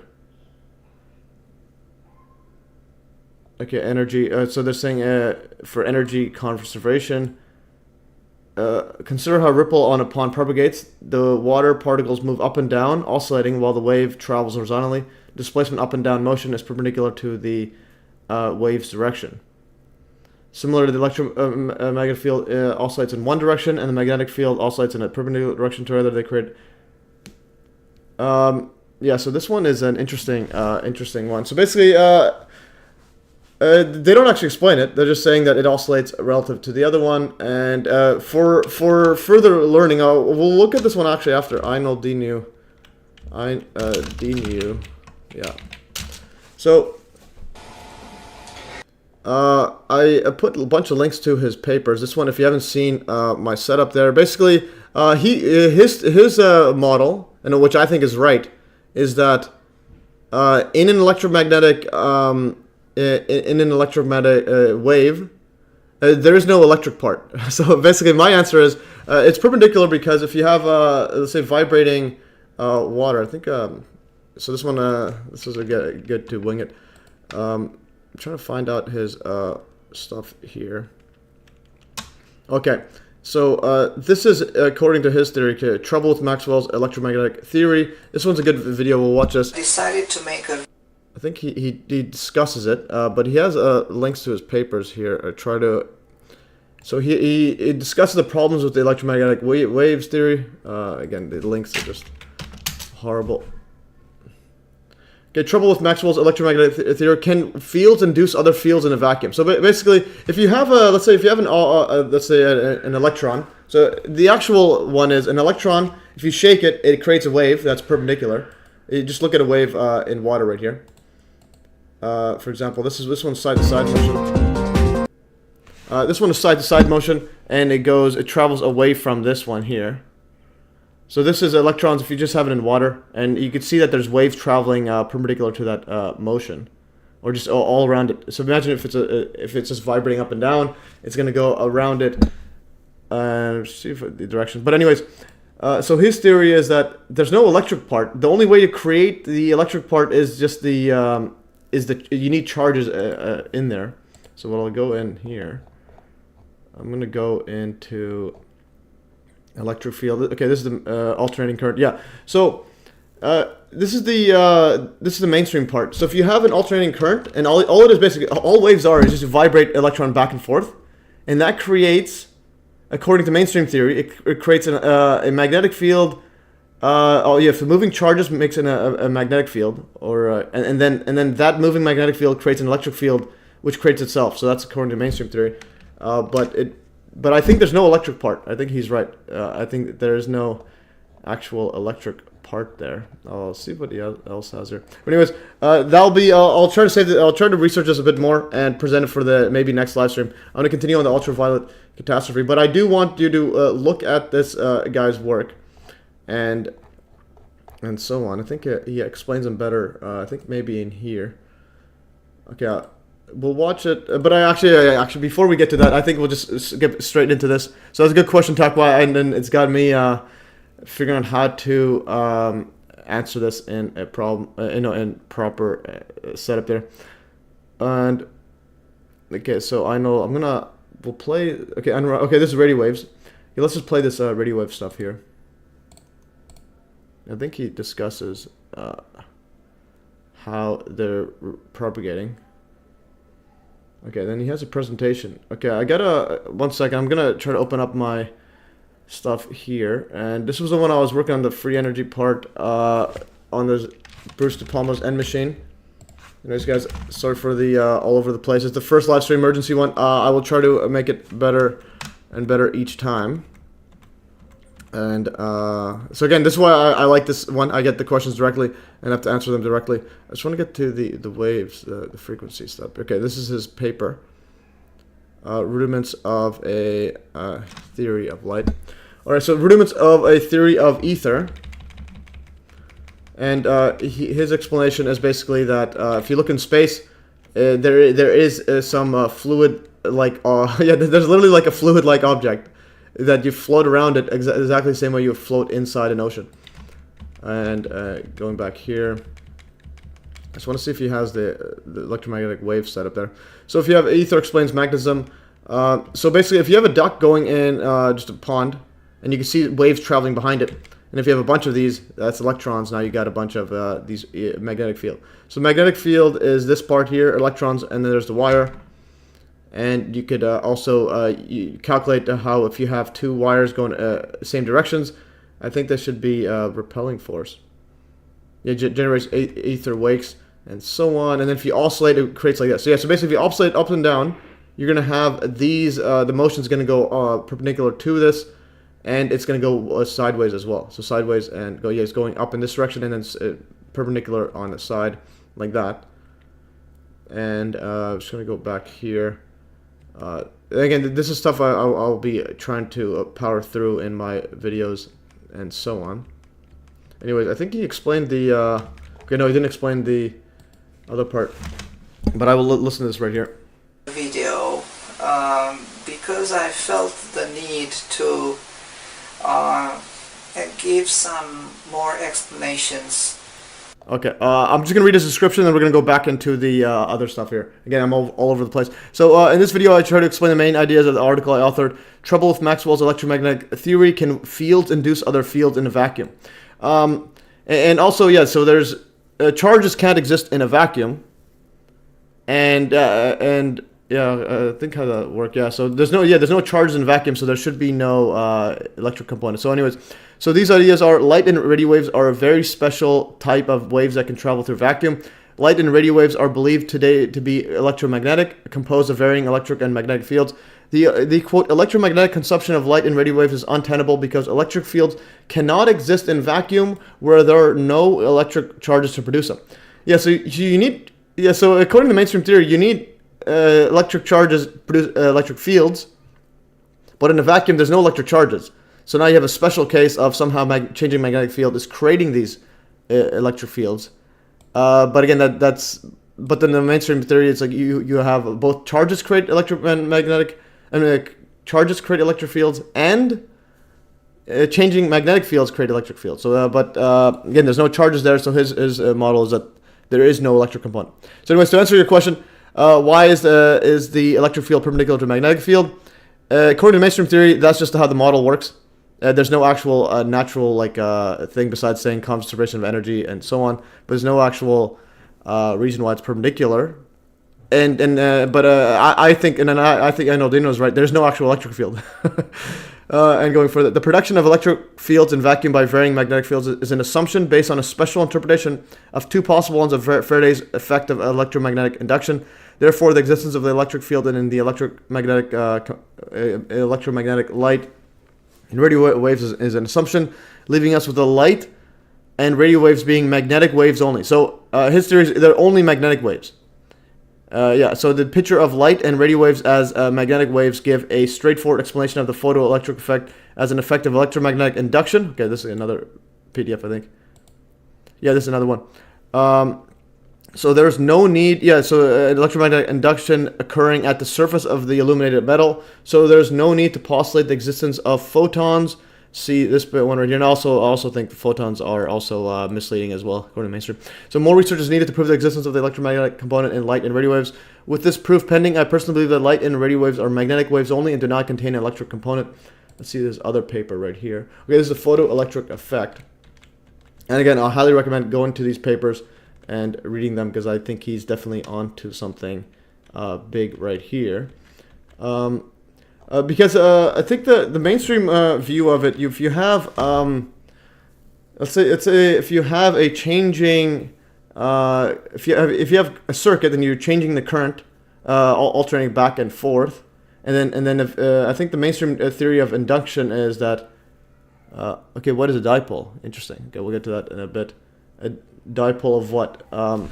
Okay, energy. So they're saying for energy conservation, consider how ripple on a pond propagates. The water particles move up and down, oscillating while the wave travels horizontally. Displacement up and down motion is perpendicular to the wave's direction. Similar to the electromagnetic field oscillates in one direction, and the magnetic field oscillates in a perpendicular direction to the other. They create. Yeah, so this one is an interesting one. So basically, they don't actually explain it. They're just saying that it oscillates relative to the other one. And for further learning, we'll look at this one actually after. I know D nu. Yeah. So I put a bunch of links to his papers. This one, if you haven't seen my setup there, basically his model, and which I think is right, is that in an electromagnetic wave, there is no electric part. So basically, my answer is it's perpendicular because if you have let's say vibrating water, I think. So this one, this is good to wing it. I'm trying to find out his stuff here. Okay, so this is according to his theory. Trouble with Maxwell's electromagnetic theory. This one's a good video. We'll watch this. Decided to make a. I think he discusses it, but he has links to his papers here. I try to. So he discusses the problems with the electromagnetic waves theory. Again, the links are just horrible. Okay, trouble with Maxwell's electromagnetic theory. Can fields induce other fields in a vacuum? So basically, if you have let's say an electron. So the actual one is an electron. If you shake it, it creates a wave that's perpendicular. You just look at a wave in water right here. For example, this one's side-to-side motion. This one is side-to-side motion, and it travels away from this one here. So this is electrons if you just have it in water, and you can see that there's waves traveling perpendicular to that motion, or just all around it. So imagine if it's just vibrating up and down, it's going to go around it. See if the direction. But anyways, so his theory is that there's no electric part. The only way to create the electric part is just you need charges in there. So what I'll go in here, I'm going to go into electric field. Okay, this is the alternating current. Yeah. So this is the mainstream part. So if you have an alternating current, and all it is basically, all waves are is just to vibrate electron back and forth, and that creates, according to mainstream theory, it creates a magnetic field. If the moving charges makes it a magnetic field, or and then that moving magnetic field creates an electric field, which creates itself. So that's according to mainstream theory. But I think there's no electric part. I think he's right. I think there is no actual electric part there. I'll see what else has here. But anyways, that'll be. I'll try to research this a bit more and present it for the maybe next live stream. I'm going to continue on the ultraviolet catastrophe, but I do want you to look at this guy's work, and so on. I think he explains them better. I think maybe in here. Okay. we'll watch it. But actually, before we get to that, I think we'll just get straight into this. So that's a good question, Takwa, and then it's got me figuring out how to answer this in a problem, in proper setup there. And okay, so I know we'll play. Okay, okay, this is radio waves. Okay, let's just play this radio wave stuff here. I think he discusses how they're propagating. Okay, then he has a presentation. Okay, I gotta, 1 second, I'm gonna try to open up my stuff here. And this was the one I was working on, the free energy part on this Bruce De Palma's end machine. Anyways, guys, sorry for the all over the place. It's the first live stream emergency one. I will try to make it better and better each time. And so again, this is why I like this one. I get the questions directly and have to answer them directly. I just want to get to the waves, the frequency stuff. Okay, this is his paper. Rudiments of a theory of light. All right, so rudiments of a theory of ether. And his explanation is basically that if you look in space, there is some fluid like yeah, there's literally like a fluid like object that you float around it exactly the same way you float inside an ocean. And going back here, I just want to see if he has the electromagnetic wave set up there. So if you have ether explains magnetism. So basically, if you have a duck going in just a pond, and you can see waves traveling behind it, and if you have a bunch of these, that's electrons. Now you got a bunch of these magnetic field. So magnetic field is this part here, electrons, and then there's the wire. And you could also you calculate how if you have two wires going same directions, I think there should be repelling force. It generates ether wakes and so on. And then if you oscillate, it creates like this. So yeah, so basically if you oscillate up and down, you're going to have these, the motion's going to go perpendicular to this, and it's going to go sideways as well. So sideways and go, yeah, it's going up in this direction and then perpendicular on the side like that. And I'm just going to go back here. Again, this is stuff I'll be trying to power through in my videos and so on. Anyways, I think he explained the, okay, no, he didn't explain the other part, but I will listen to this right here. Video, because I felt the need to give some more explanations. Okay, I'm just going to read his description, then we're going to go back into the other stuff here. Again, I'm all over the place. So in this video, I try to explain the main ideas of the article I authored. Trouble with Maxwell's electromagnetic theory, can fields induce other fields in a vacuum? And also, yeah, so there's charges can't exist in a vacuum. And yeah, I think how that works. Yeah, so there's no charges in vacuum, so there should be no electric component. So anyways, so these ideas are light and radio waves are a very special type of waves that can travel through vacuum. Light and radio waves are believed today to be electromagnetic, composed of varying electric and magnetic fields. The quote, electromagnetic consumption of light and radio waves is untenable because electric fields cannot exist in vacuum where there are no electric charges to produce them. Yeah, so you need, yeah, so according to mainstream theory, you need electric charges produce electric fields, but in a vacuum there's no electric charges. So now you have a special case of somehow changing magnetic field is creating these electric fields. But again, but then the mainstream theory, it's like you have both charges create electromagnetic, charges create electric fields, and changing magnetic fields create electric fields. So, but again, there's no charges there. So his model is that there is no electric component. So anyways, to answer your question, why is the electric field perpendicular to magnetic field? According to mainstream theory, that's just how the model works. There's no actual natural thing besides saying conservation of energy and so on. But there's no actual reason why it's perpendicular. But I think, and then I think I know Dino's right. There's no actual electric field. And going further, the production of electric fields in vacuum by varying magnetic fields is an assumption based on a special interpretation of two possible ones of Faraday's effect of electromagnetic induction. Therefore, the existence of the electric field and in the electromagnetic light and radio waves is an assumption, leaving us with the light and radio waves being magnetic waves only. So his theory is they're only magnetic waves. Yeah, so the picture of light and radio waves as magnetic waves give a straightforward explanation of the photoelectric effect as an effect of electromagnetic induction. Okay, this is another PDF, I think. Yeah, this is another one. So there's no need, yeah, so electromagnetic induction occurring at the surface of the illuminated metal. So there's no need to postulate the existence of photons. See this bit one right here. And I also think the photons are also misleading as well, according to mainstream. So more research is needed to prove the existence of the electromagnetic component in light and radio waves. With this proof pending, I personally believe that light and radio waves are magnetic waves only and do not contain an electric component. Let's see this other paper right here. Okay, this is the photoelectric effect. And again, I highly recommend going to these papers and reading them because I think he's definitely onto something big right here. Because I think the mainstream view of it, if you have let's say if you have a changing if you have a circuit and you're changing the current, alternating back and forth, and then if, I think the mainstream theory of induction is that okay, what is a dipole? Interesting. Okay, we'll get to that in a bit. A dipole of what? I'm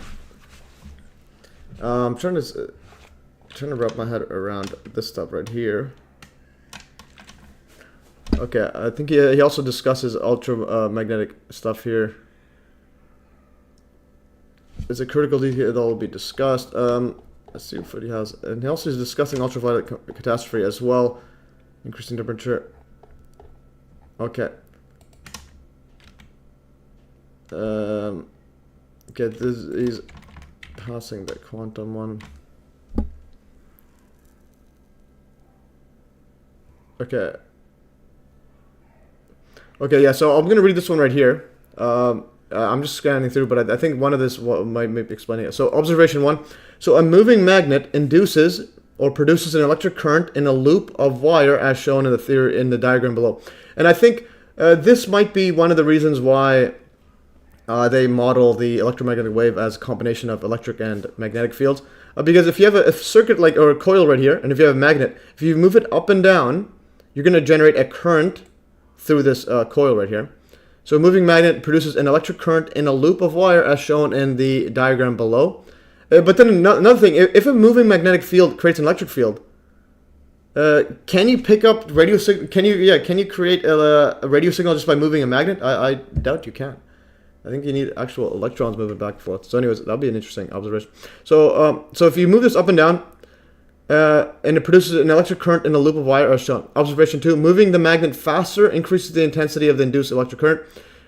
trying to wrap my head around this stuff right here. Okay, I think he also discusses ultramagnetic stuff here. It's a critical detail that will be discussed. Let's see what he has. And he also is discussing ultraviolet catastrophe as well. Increasing temperature. Okay. Okay, this is passing the quantum one. Okay. Okay, yeah, so I'm going to read this one right here. I'm just scanning through, but I think one of this might be explaining it. So observation 1. So a moving magnet induces or produces an electric current in a loop of wire as shown in the theory in the diagram below. And I think this might be one of the reasons why they model the electromagnetic wave as a combination of electric and magnetic fields. Because if you have a circuit like or a coil right here, and if you have a magnet, if you move it up and down, you're going to generate a current through this coil right here. So a moving magnet produces an electric current in a loop of wire as shown in the diagram below. But then another thing, if a moving magnetic field creates an electric field, can you pick up radio signal? Can you create a radio signal just by moving a magnet? I doubt you can. I think you need actual electrons moving back and forth. So anyways, that'll be an interesting observation. So so if you move this up and down, and it produces an electric current in a loop of wire as shown. Observation 2, moving the magnet faster increases the intensity of the induced electric current.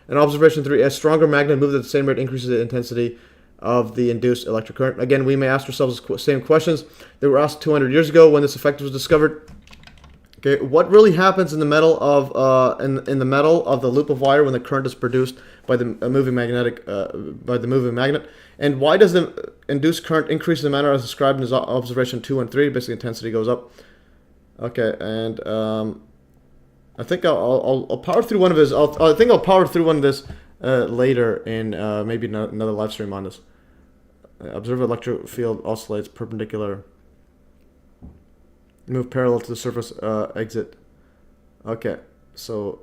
And observation 3, a stronger magnet moved at the same rate increases the intensity of the induced electric current. Again, we may ask ourselves the same questions that were asked 200 years ago when this effect was discovered. Okay, what really happens in the metal of in the metal of the loop of wire when the current is produced by the moving magnet, and why does the induced current increase in the manner as described in observation 2 and 3? Basically, intensity goes up. Okay, and I think I'll power through one of his. I think I'll power through one of this later in maybe another live stream on this. Observe electric field oscillates perpendicular. Move parallel to the surface exit. Okay, so.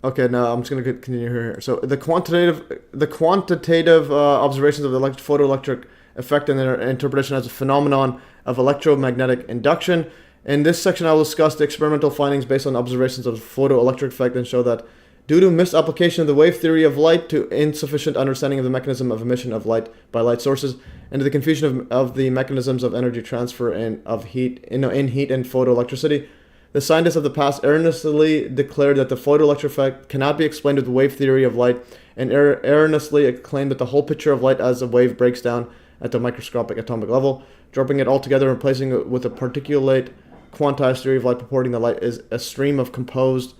Okay, now I'm just going to continue here. So the quantitative observations of the photoelectric effect and their interpretation as a phenomenon of electromagnetic induction. In this section, I will discuss the experimental findings based on observations of the photoelectric effect and show that due to misapplication of the wave theory of light to insufficient understanding of the mechanism of emission of light by light sources and to the confusion of the mechanisms of energy transfer and of heat in heat and photoelectricity, the scientists of the past erroneously declared that the photoelectric effect cannot be explained with the wave theory of light and erroneously claimed that the whole picture of light as a wave breaks down at the microscopic atomic level, dropping it all together and replacing it with a particulate quantized theory of light purporting that light is a stream of composed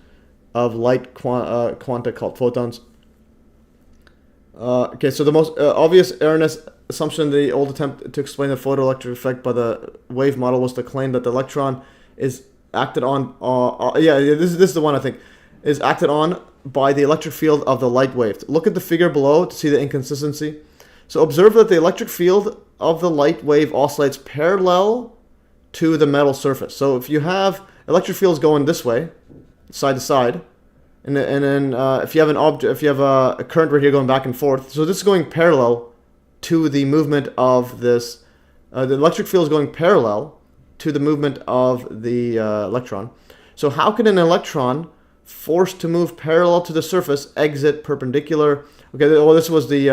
of light quanta called photons. Okay, so the most obvious erroneous assumption in the old attempt to explain the photoelectric effect by the wave model was to claim that the electron is acted on. This is the one I think is acted on by the electric field of the light wave. Look at the figure below to see the inconsistency. So observe that the electric field of the light wave oscillates parallel to the metal surface. So if you have electric fields going this way, side to side, and then if you have a current right here going back and forth, so this is going parallel to the movement of this. The electric field is going parallel to the movement of the electron. So how can an electron forced to move parallel to the surface, exit perpendicular. Okay, well, this was the,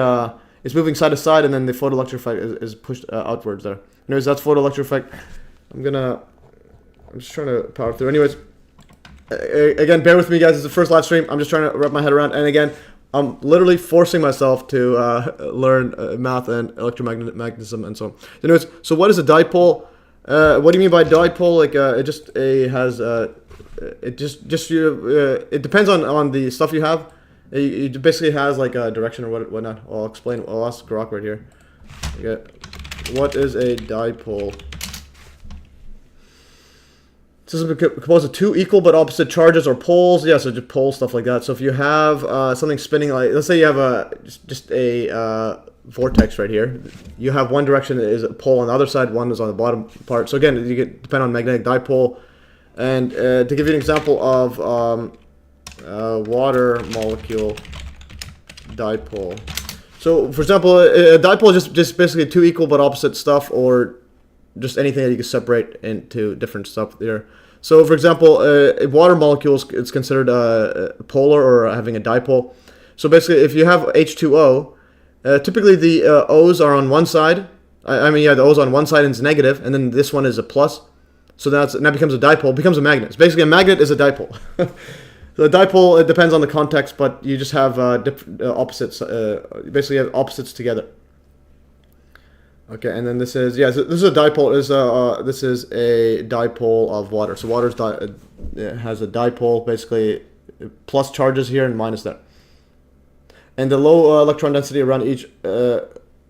it's moving side to side, and then the photoelectric effect is pushed outwards there. Anyways, that's photoelectric effect. I'm just trying to power through. Anyways, again, bear with me, guys. It's the first live stream. I'm just trying to wrap my head around. And again, I'm literally forcing myself to learn math and electromagnetism and so on. Anyways, so what is a dipole? What do you mean by dipole? Like it depends on the stuff you have. It basically has like a direction or whatnot. I'll explain. I'll ask Grok right here. Okay. What is a dipole? System composed of two equal but opposite charges or poles. Yeah, so just poles, stuff like that. So if you have something spinning, like let's say you have just a vortex right here. You have one direction is a pole on the other side, one is on the bottom part. So again, you get depend on magnetic dipole. And to give you an example of water molecule dipole. So for example, a dipole is just basically two equal but opposite stuff, or just anything that you can separate into different stuff there. So for example, a water molecule is considered polar or having a dipole. So basically, if you have H2O, typically the O's are on one side. The O's on one side and it's negative, and then this one is a plus. So that becomes a dipole, it becomes a magnet. So basically, a magnet is a dipole. So a dipole, it depends on the context, but you just have opposites. Basically, you have opposites together. Okay, and then this is this is a dipole. This is a dipole of water. So water has a dipole, basically plus charges here and minus there. And the low electron density around each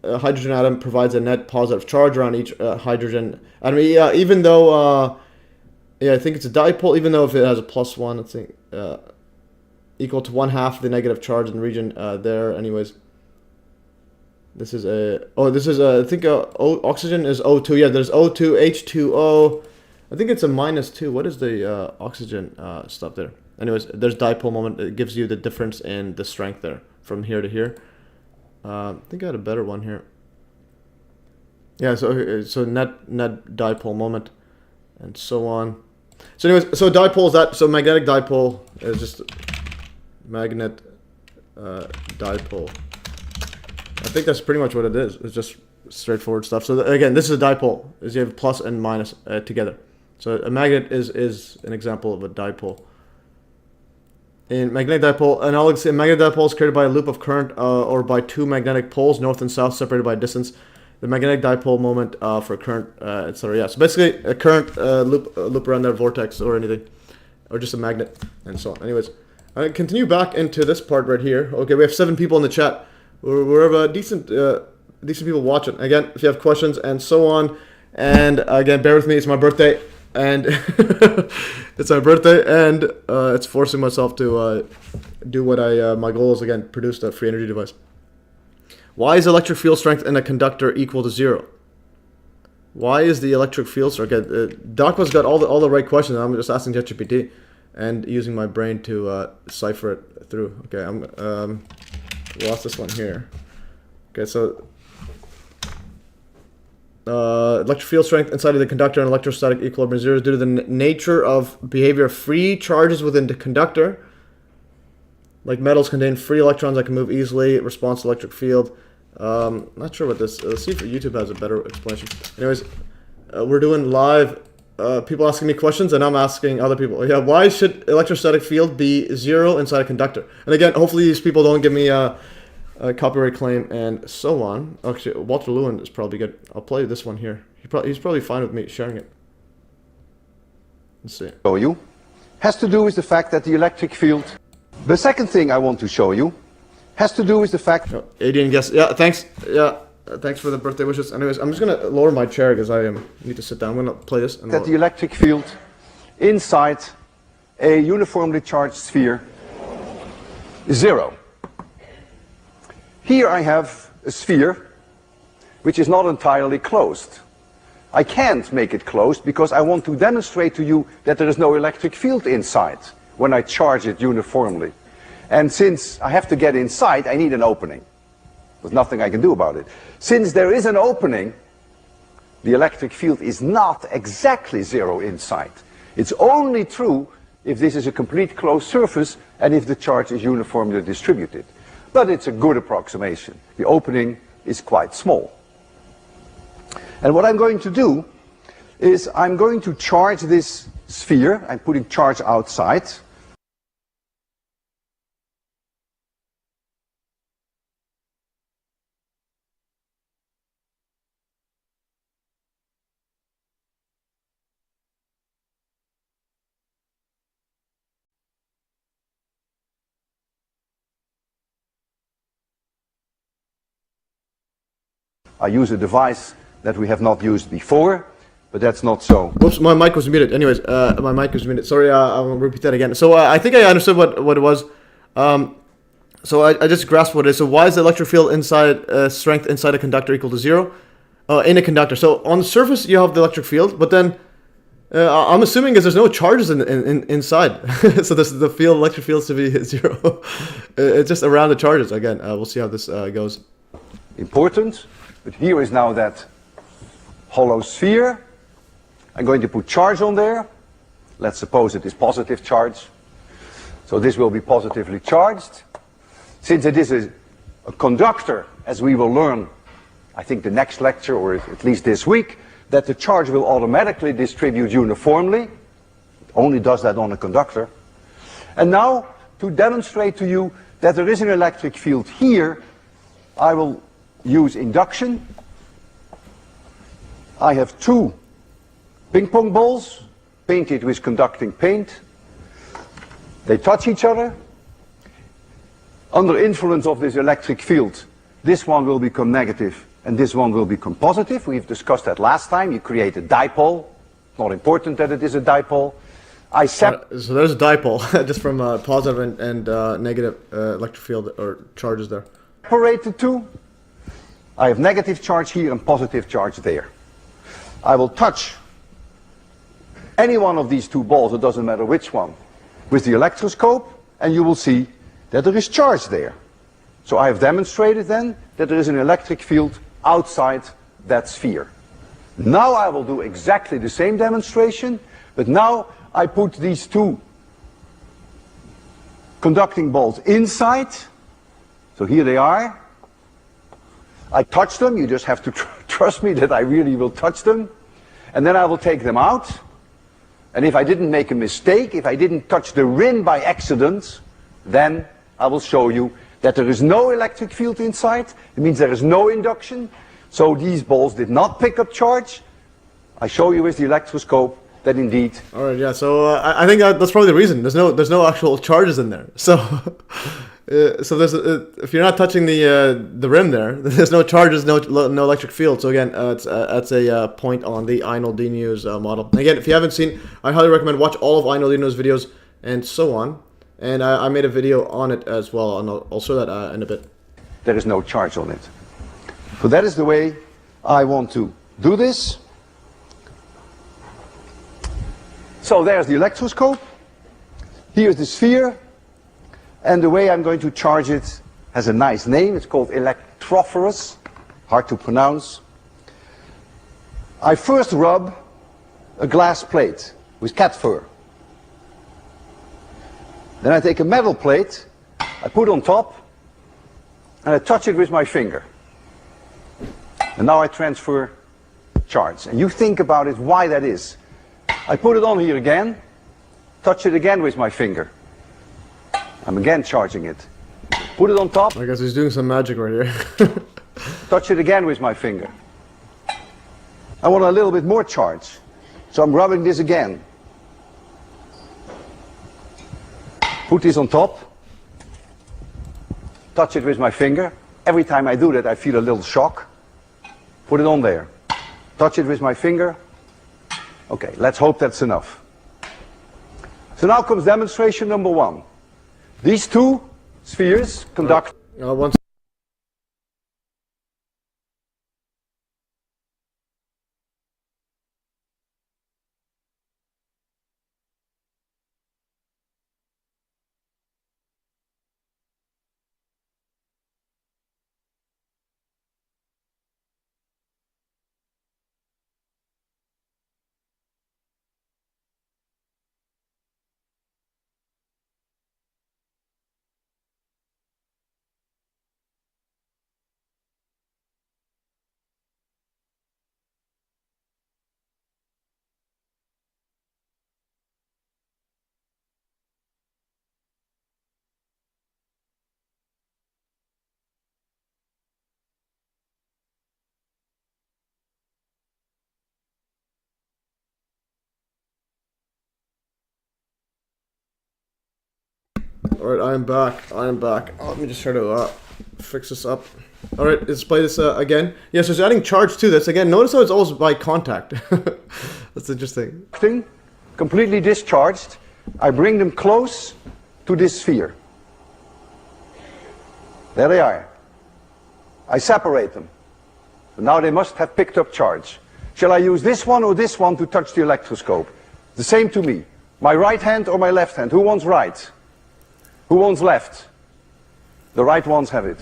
hydrogen atom provides a net positive charge around each hydrogen atom. Even though I think it's a dipole, even though if it has a plus one, I think equal to 1/2 the negative charge in the region there. Anyways. This is I think oxygen is O2. Yeah, there's O2, H2O. I think it's a -2. What is the oxygen stuff there? Anyways, there's dipole moment. It gives you the difference in the strength there from here to here. I think I had a better one here. Yeah, so net dipole moment and so on. So anyways, so dipole is that. So magnetic dipole is just magnet dipole. I think that's pretty much what it is. It's just straightforward stuff. So again, this is a dipole. Is you have plus and minus together. So a magnet is an example of a dipole. In magnetic dipole, a magnetic dipole is created by a loop of current or by two magnetic poles, north and south, separated by distance. The magnetic dipole moment for current, etc. Yeah. So basically, a current loop around their vortex or anything, or just a magnet and so on. Anyways, I continue back into this part right here. Okay, we have 7 people in the chat. We're decent people watching. Again, if you have questions and so on, and again, bear with me. It's my birthday, and it's my birthday, and it's forcing myself to do what my goal is. Again, produce a free energy device. Why is electric field strength in a conductor equal to 0? Why is the electric field strength? Okay, Dakwa's got all the right questions. I'm just asking ChatGPT and using my brain to cipher it through. Okay, lost this one here. Okay, so electric field strength inside of the conductor and electrostatic equilibrium 0 is due to the nature of behavior of free charges within the conductor. Like metals contain free electrons that can move easily. Response to electric field. Not sure what this. Let's see if YouTube has a better explanation. Anyways, we're doing live. People asking me questions, and I'm asking other people. Yeah, why should electrostatic field be 0 inside a conductor? And again, hopefully these people don't give me a copyright claim and so on. Actually, Walter Lewin is probably good. I'll play this one here. He's probably fine with me sharing it. Let's see. Show you has to do with the fact that the electric field. The second thing I want to show you has to do with the fact. Oh, Adian guess. Yeah, thanks. Yeah. Thanks for the birthday wishes. Anyways, I'm just going to lower my chair because I need to sit down. I'm going to play this. And that the electric field inside a uniformly charged sphere is 0. Here I have a sphere which is not entirely closed. I can't make it closed because I want to demonstrate to you that there is no electric field inside when I charge it uniformly. And since I have to get inside, I need an opening. There's nothing I can do about it. Since there is an opening, the electric field is not exactly 0 inside. It's only true if this is a complete closed surface and if the charge is uniformly distributed. But it's a good approximation. The opening is quite small. And what I'm going to do is I'm going to charge this sphere. I'm putting charge outside. I use a device that we have not used before, but that's not so. Whoops, my mic was muted. Anyways, my mic was muted. Sorry, I will repeat that again. So I think I understood what it was. So I just grasped what it is. So why is the electric field inside strength inside a conductor equal to 0? In a conductor. So on the surface you have the electric field, but then I'm assuming there's no charges inside. So the field, electric field, to be 0. It's just around the charges. Again, we'll see how this goes. Important, but here is now that hollow sphere. I'm going to put charge on there. Let's suppose it is positive charge. So this will be positively charged. Since it is a conductor, as we will learn, I think the next lecture, or at least this week, that the charge will automatically distribute uniformly. It only does that on a conductor. And now, to demonstrate to you that there is an electric field here, I will use induction. I have 2 ping pong balls painted with conducting paint. They touch each other. Under influence of this electric field, this one will become negative and this one will become positive. We've discussed that last time. You create a dipole. Not important that it is a dipole. So there's a dipole just from positive and negative electric field or charges there. Separate the two. I have negative charge here and positive charge there. I will touch any one of these 2 balls, it doesn't matter which one, with the electroscope, and you will see that there is charge there. So I have demonstrated then that there is an electric field outside that sphere. Now I will do exactly the same demonstration, but now I put these 2 conducting balls inside. So here they are. I touch them, you just have to trust me that I really will touch them. And then I will take them out. And if I didn't make a mistake, if I didn't touch the rim by accident, then I will show you that there is no electric field inside. It means there is no induction. So these balls did not pick up charge. I show you with the electroscope that indeed. All right, yeah. So I think that's probably the reason. There's no actual charges in there. So so there's if you're not touching the rim there, there's no charges, no electric field. So again, that's a point on the Einoldinu's model. And again, if you haven't seen, I highly recommend watch all of Einoldinu's videos and so on. And I made a video on it as well, and I'll show that in a bit. There is no charge on it. So that is the way I want to do this. So there's the electroscope. Here's the sphere. And the way I'm going to charge it has a nice name. It's called electrophorus. Hard to pronounce. I first rub a glass plate with cat fur. Then I take a metal plate, I put on top, and I touch it with my finger. And now I transfer charge. And you think about it, why that is. I put it on here again, touch it again with my finger. I'm again charging it. Put it on top. I guess he's doing some magic right here. Touch it again with my finger. I want a little bit more charge. So I'm rubbing this again. Put this on top. Touch it with my finger. Every time I do that, I feel a little shock. Put it on there. Touch it with my finger. Okay, let's hope that's enough. So now comes demonstration number 1. These 2 spheres conduct... Once Alright, I am back. Let me just try to fix this up. Alright, let's play this again. Yeah, so it's adding charge to this. Again, notice how it's always by contact. That's interesting. Completely discharged. I bring them close to this sphere. There they are. I separate them. Now they must have picked up charge. Shall I use this one or this one to touch the electroscope? The same to me. My right hand or my left hand? Who wants right? Who wants left? The right ones have it.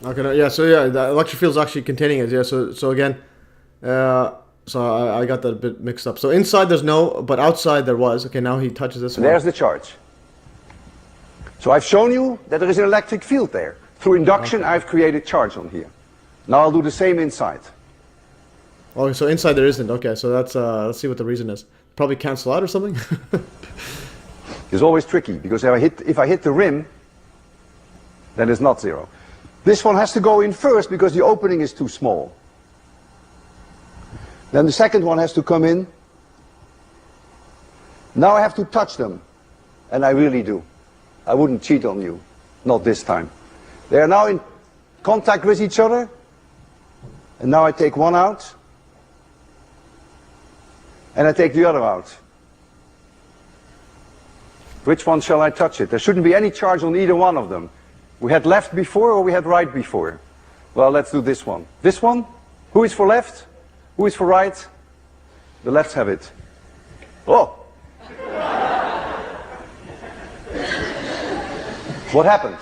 Okay, yeah, so yeah, the electric field is actually containing it. Yeah, so again, so I got that a bit mixed up. So inside there's no, but outside there was. Okay, now he touches this one. There's the charge. So I've shown you that there is an electric field there. Through induction, I've created charge on here. Now I'll do the same inside. Oh, so inside there isn't. Okay, so that's let's see what the reason is. Probably cancel out or something. It's always tricky because if I hit the rim, then it's not zero. This one has to go in first because the opening is too small. Then the second one has to come in. Now I have to touch them, and I really do. I wouldn't cheat on you, not this time. They are now in contact with each other, and now I take one out, and I take the other out. Which one shall I touch it? There shouldn't be any charge on either one of them. We had left before or we had right before? Well, let's do this one. This one? Who is for left? Who is for right? The lefts have it. Oh! What happened?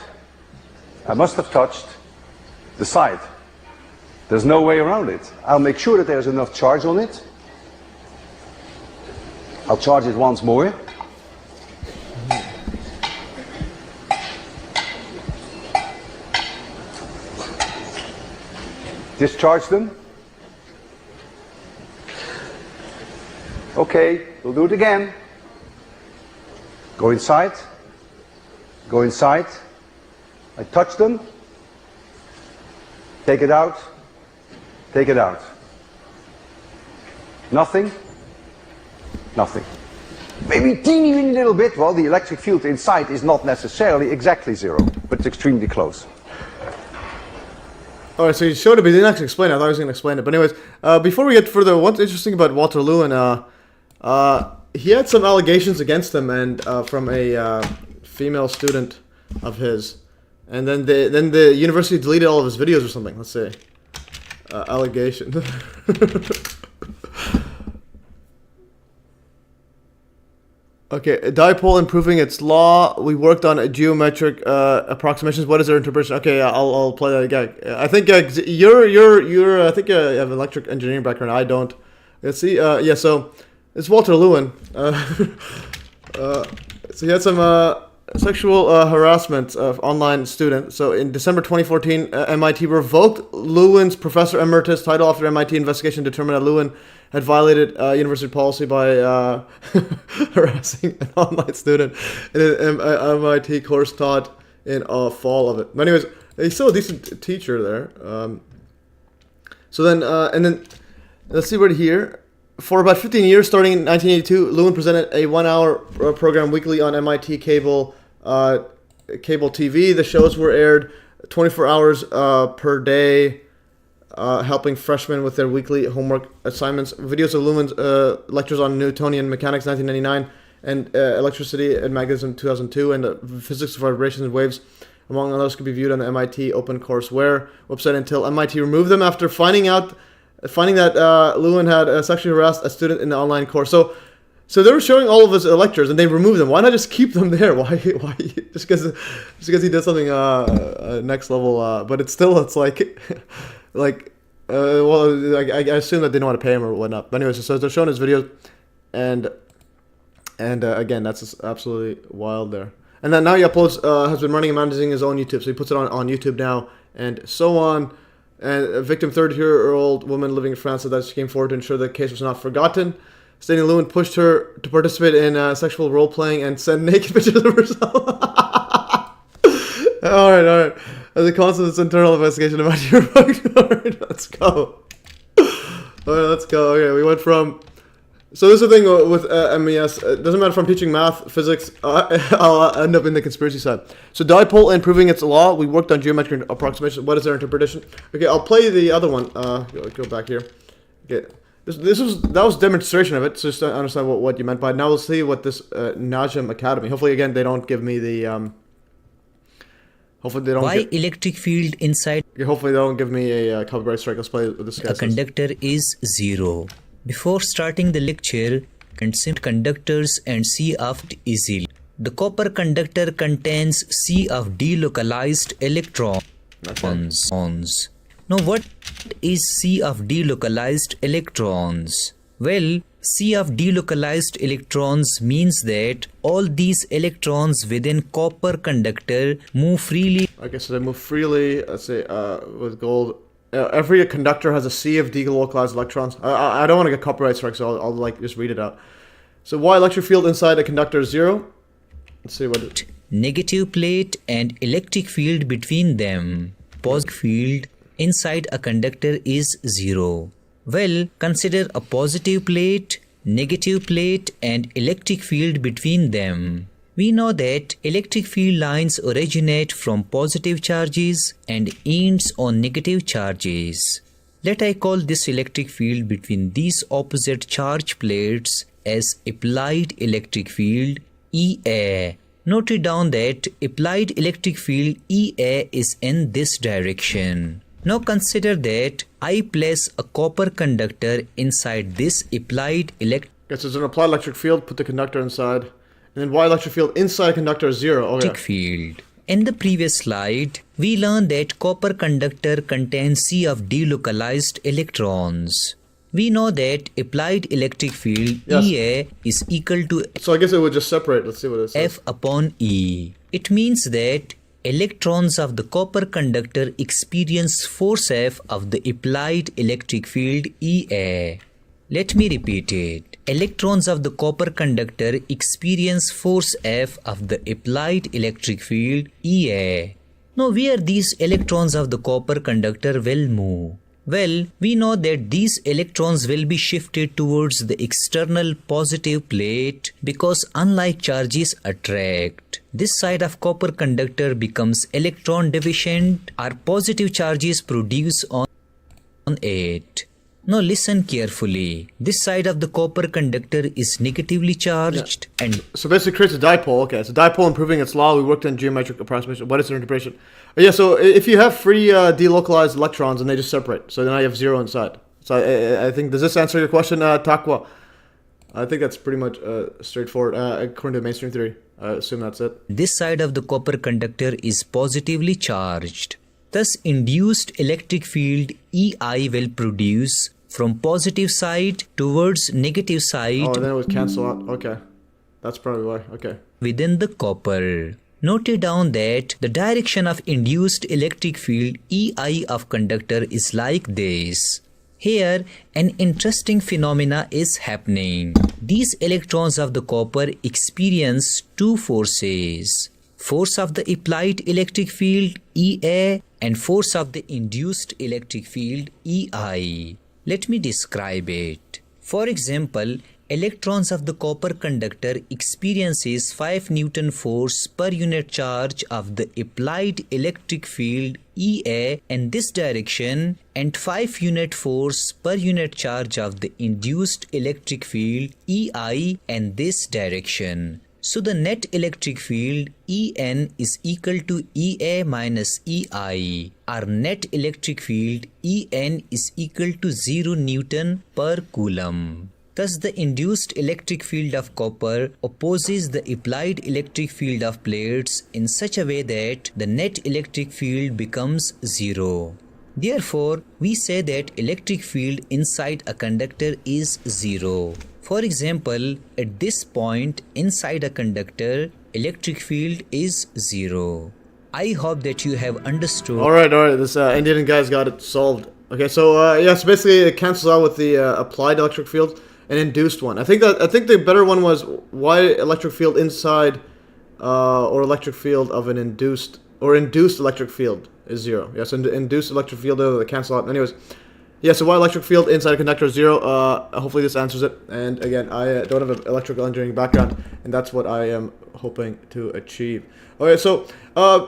I must have touched the side. There's no way around it. I'll make sure that there's enough charge on it. I'll charge it once more. Discharge them. Okay, we'll do it again. Go inside. Go inside. I touch them. Take it out. Take it out. Nothing. Nothing. Maybe teeny weeny little bit. Well, the electric field inside is not necessarily exactly zero, but it's extremely close. Alright, so he showed it, but he didn't actually explain it. I thought he was going to explain it. But anyways, before we get further, what's interesting about Walter Lewin, he had some allegations against him and from a female student of his. And then the university deleted all of his videos or something. Let's see. Allegation. Okay, a dipole improving its law. We worked on a geometric approximations. What is their interpretation? Okay, I'll play that again. I think you're I think you have an electric engineering background. I don't. Let's see. Yeah, so it's Walter Lewin. So he had some sexual harassment of online student. So in December 2014, MIT revoked Lewin's Professor Emeritus title after MIT investigation determined that Lewin had violated university policy by harassing an online student in an MIT course taught in fall of it. But anyways, he's still a decent teacher there. So then, and then, let's see right here. For about 15 years, starting in 1982, Lewin presented a 1-hour program weekly on MIT cable TV. The shows were aired 24 hours per day, helping freshmen with their weekly homework assignments. Videos of Lewin's lectures on Newtonian mechanics 1999 and electricity and magnetism 2002 and the physics of vibrations and waves, among others, could be viewed on the MIT OpenCourseWare website until MIT removed them after finding that Lewin had sexually harassed a student in the online course. So they were showing all of his lectures and they removed them. Why not just keep them there? Why just because he did something next level? But it's like well, I assume that they didn't want to pay him or whatnot. But anyways, so they're showing his videos, and again, that's just absolutely wild there. And then now he uploads, has been running and managing his own YouTube, so he puts it on YouTube now, and so on. And a victim, 30-year-old woman living in France, said that she came forward to ensure the case was not forgotten, stating Lewin pushed her to participate in sexual role-playing and send naked pictures of herself. All right. As a consequence of this internal investigation about your book. All right, let's go. Okay, we went from So this is the thing with MES. It doesn't matter if I'm teaching math, physics. I'll end up in the conspiracy side. So dipole and proving its law. We worked on geometric approximation. What is their interpretation? Okay, I'll play the other one. Go back here. Okay, that was demonstration of it. So just to understand what you meant by it. Now we'll see what this Najm Academy. Hopefully again they don't give me the. Hopefully they don't. Why electric field inside hopefully they don't give me a copyright strike. Let's play with this guy. a conductor is zero. Before starting the lecture, consider conductors and see aft easily. The copper conductor contains C of delocalized electrons. Now what is C of delocalized electrons? Well, C of delocalized electrons means that all these electrons within copper conductor move freely. Okay, so they move freely. Let's say with gold. Every conductor has a sea of delocalized electrons. I don't want to get copyright strike, so I'll like just read it out. So why electric field inside a conductor is zero? Let's see what it. Negative plate and electric field between them. Positive field inside a conductor is zero. Well, consider a positive plate, negative plate and electric field between them. We know that electric field lines originate from positive charges and ends on negative charges. Let I call this electric field between these opposite charge plates as applied electric field EA. Note it down that applied electric field EA is in this direction. Now consider that I place a copper conductor inside this applied electric Okay, so there's an applied electric field, put the conductor inside. And then why electric field inside a conductor is zero? Okay. field. In the previous slide, we learned that copper conductor contains C of delocalized electrons. We know that applied electric field EA is equal to So I guess it would just separate. Let's see what it says. F upon E. It means that electrons of the copper conductor experience force F of the applied electric field EA. Let me repeat it. Electrons of the copper conductor experience force F of the applied electric field EA. Now where these electrons of the copper conductor will move? Well, we know that these electrons will be shifted towards the external positive plate because unlike charges attract. This side of copper conductor becomes electron deficient or positive charges produce on it. Now listen carefully. This side of the copper conductor is negatively charged and So basically creates a dipole. Okay, it's a dipole and proving its law. We worked on geometric approximation. What is their interpretation? Yeah, so if you have free delocalized electrons and they just separate, so now you have zero inside. So I think, does this answer your question, Takwa? I think that's pretty much straightforward according to mainstream theory. I assume that's it. this side of the copper conductor is positively charged. Thus induced electric field EI will produce from positive side towards negative side Oh, then it would cancel out. Okay. That's probably why. Okay. within the copper. Note it down that the direction of induced electric field EI of conductor is like this. Here, an interesting phenomena is happening. These electrons of the copper experience two forces. Force of the applied electric field EA and force of the induced electric field EI. Let me describe it. For example, electrons of the copper conductor experiences 5 Newton force per unit charge of the applied electric field EA in this direction and 5 unit force per unit charge of the induced electric field EI in this direction. So the net electric field En is equal to Ea minus Ei. Our net electric field En is equal to 0 Newton per coulomb. Thus the induced electric field of copper opposes the applied electric field of plates in such a way that the net electric field becomes zero. Therefore, we say that electric field inside a conductor is zero. For example, at this point inside a conductor, electric field is zero. I hope that you have understood. Alright. This Indian guy's got it solved. Okay, so yeah, so basically it cancels out with the applied electric field and induced one. I think the better one was why electric field inside or electric field of an induced electric field is zero. Yes, induced electric field, they cancel out. Anyways, Yeah, so why electric field inside a conductor is 0? Hopefully this answers it. And again, I don't have an electrical engineering background, and that's what I am hoping to achieve. Okay, so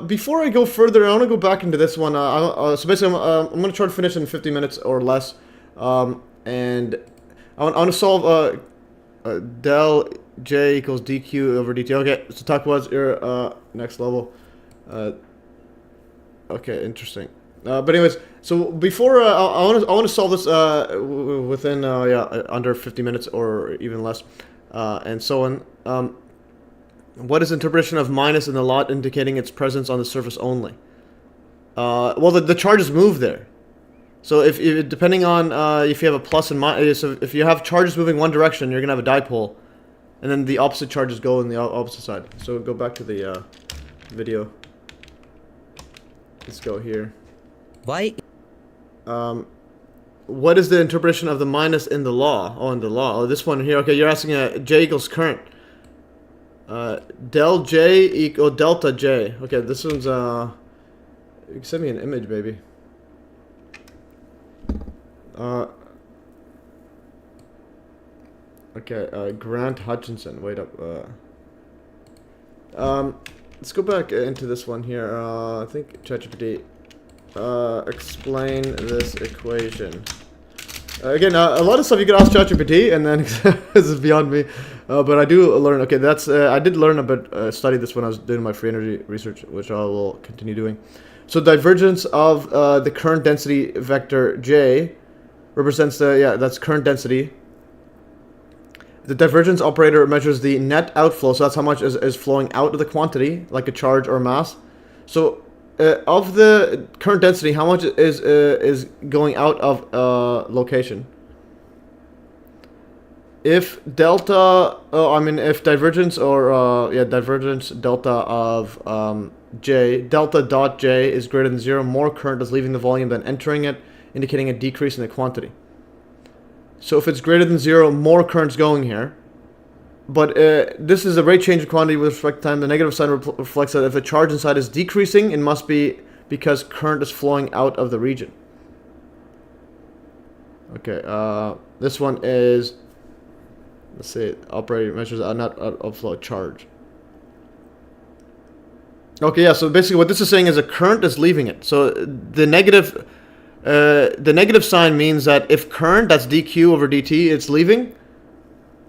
before I go further, I want to go back into this one. So basically, I'm going to try to finish in 50 minutes or less. And I want to solve del J equals dq over dt. Okay, so talk about your next level. Okay, interesting. But anyways, so before I want to solve this within under 50 minutes or even less, and so on. What is interpretation of minus in the lot indicating its presence on the surface only? Well, the charges move there. So if depending on if you have a plus and minus, so if you have charges moving one direction, you're gonna have a dipole, and then the opposite charges go in the opposite side. So go back to the video. Let's go here. Why? What is the interpretation of the minus in the law? Oh, in the law. Oh, this one here. Okay, you're asking J equals current. Del J equal delta J. Okay, this one's you can send me an image, baby. Okay, Grant Hutchinson. Wait up. Let's go back into this one here. I think ChatGPT. Explain this equation. Again, a lot of stuff you could ask ChatGPT, and then this is beyond me. But I do learn. Okay, that's I did learn a bit. Study this when I was doing my free energy research, which I will continue doing. So divergence of the current density vector J represents the that's current density. The divergence operator measures the net outflow, so that's how much is flowing out of the quantity, like a charge or mass. So of the current density, how much is going out of location? If delta, if divergence or divergence delta of J, delta dot J is greater than 0, more current is leaving the volume than entering it, indicating a decrease in the quantity. So if it's greater than 0, more current's going here. But this is a rate change of quantity with respect to time. The negative sign reflects that if the charge inside is decreasing, it must be because current is flowing out of the region. Okay, this one is, let's say, operator measures net outflow charge. Okay, yeah, so basically what this is saying is a current is leaving it. So the negative sign means that if current, that's dq over dt, it's leaving.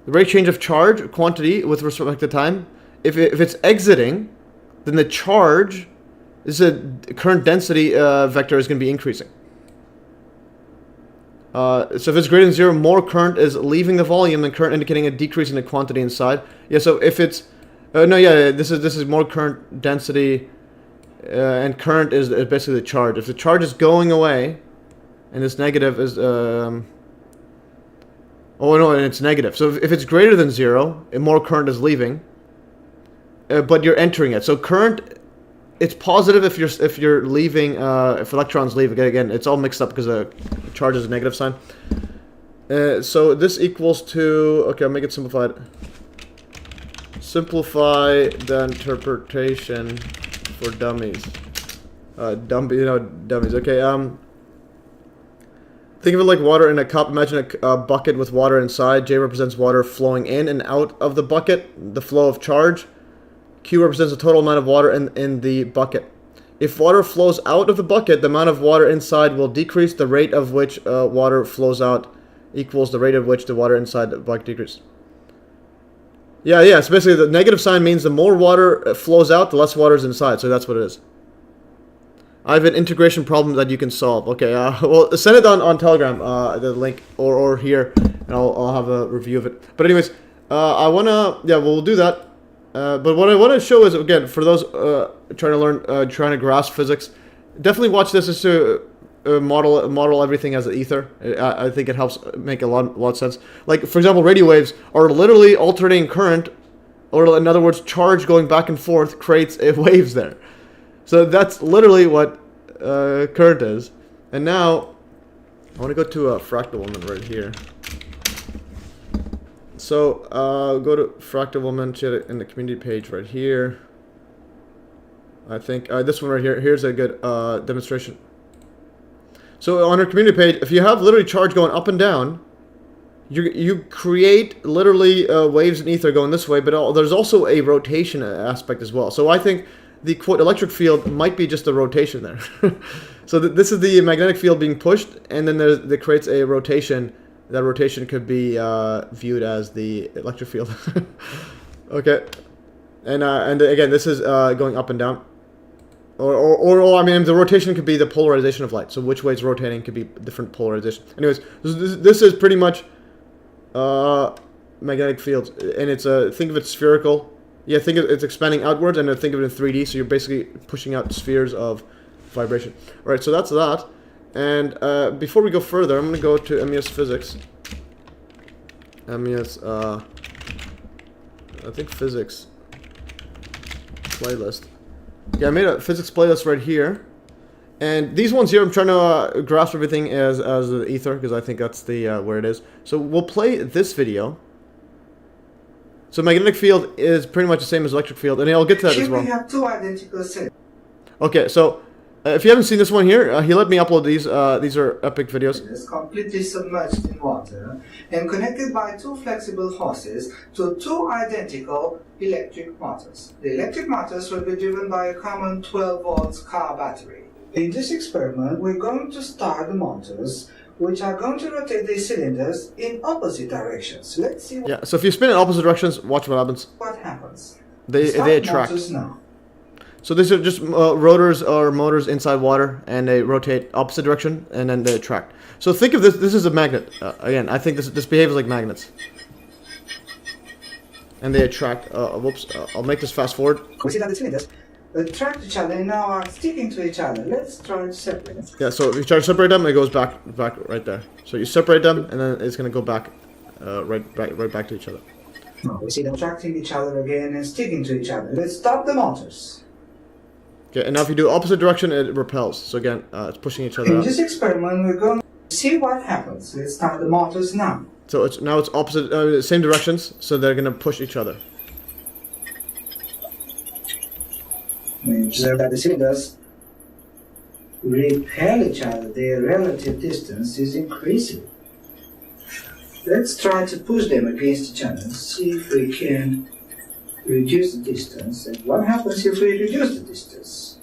The rate change of charge, quantity, with respect to time, if it's exiting, then the charge, this is a current density vector is going to be increasing. So if it's greater than 0, more current is leaving the volume, and current indicating a decrease in the quantity inside. Yeah, so if it's, this is more current density, and current is basically the charge. If the charge is going away, and this negative is, and it's negative. So if it's greater than 0, and more current is leaving, but you're entering it. So current, it's positive if you're leaving, if electrons leave. Again, it's all mixed up because the charge is a negative sign. So this equals to, okay, I'll make it simplified. Simplify the interpretation for dummies. Dummies. Okay, think of it like water in a cup. Imagine a bucket with water inside. J represents water flowing in and out of the bucket, the flow of charge. Q represents the total amount of water in the bucket. If water flows out of the bucket, the amount of water inside will decrease. The rate of which water flows out equals the rate of which the water inside the bucket decreases. Yeah, so basically the negative sign means the more water flows out, the less water is inside. So that's what it is. I have an integration problem that you can solve. Okay, well, send it on Telegram, the link, or here, and I'll have a review of it. But anyways, we'll do that. But what I want to show is, again, for those trying to learn, trying to grasp physics, definitely watch this just to model everything as an ether. I think it helps make a lot of sense. Like, for example, radio waves are literally alternating current, or in other words, charge going back and forth creates waves there. So that's literally what current is. And now, I want to go to a fractal woman right here. So, go to fractal woman, she had it in the community page right here. I think, this one right here, here's a good demonstration. So on our community page, if you have literally charge going up and down, you create literally waves in ether going this way, but there's also a rotation aspect as well. So I think the quote electric field might be just a rotation there. So this is the magnetic field being pushed, and then that creates a rotation. That rotation could be viewed as the electric field. Okay, and again, this is going up and down. Or I mean, the rotation could be the polarization of light. So which way it's rotating could be different polarization. Anyways, this is pretty much magnetic fields, and it's think of it spherical. Yeah, think of it's expanding outwards, and then think of it in 3D. So you're basically pushing out spheres of vibration. All right, so that's that. And before we go further, I'm gonna go to MES physics. MES, I think physics playlist. Yeah, I made a physics playlist right here, and these ones here I'm trying to grasp everything as the ether, because I think that's the where it is. So we'll play this video. So magnetic field is pretty much the same as electric field, and I'll get to that as well. We have two identical cells. Okay, so if you haven't seen this one here, he let me upload these. These are epic videos. It's completely submerged in water and connected by two flexible hoses to two identical electric motors. The electric motors will be driven by a common 12 volts car battery. In this experiment, we're going to start the motors, which are going to rotate the cylinders in opposite directions. Let's see Yeah, so if you spin in opposite directions, watch what happens. what happens. They attract. Motors now. So these are just rotors or motors inside water, and they rotate opposite direction, and then they attract. So think of this. This is a magnet. Again, I think this behaves like magnets, and they attract. Whoops! I'll make this fast forward. We see that the cylinders attract each other and now are sticking to each other. Let's try to separate them. Yeah. So if you try to separate them, it goes back right there. So you separate them, and then it's gonna go back, right back to each other. Now we see them attracting each other again and sticking to each other. Let's stop the motors. Okay. And now if you do opposite direction, it repels. So again, it's pushing each other In out. this experiment, we're going to see what happens. Let's start the motors now. So it's opposite, same directions. So they're gonna push each other. We observe that the cylinders repel each other. Their relative distance is increasing. Let's try to push them against each other and see if we can reduce the distance. And what happens if we reduce the distance?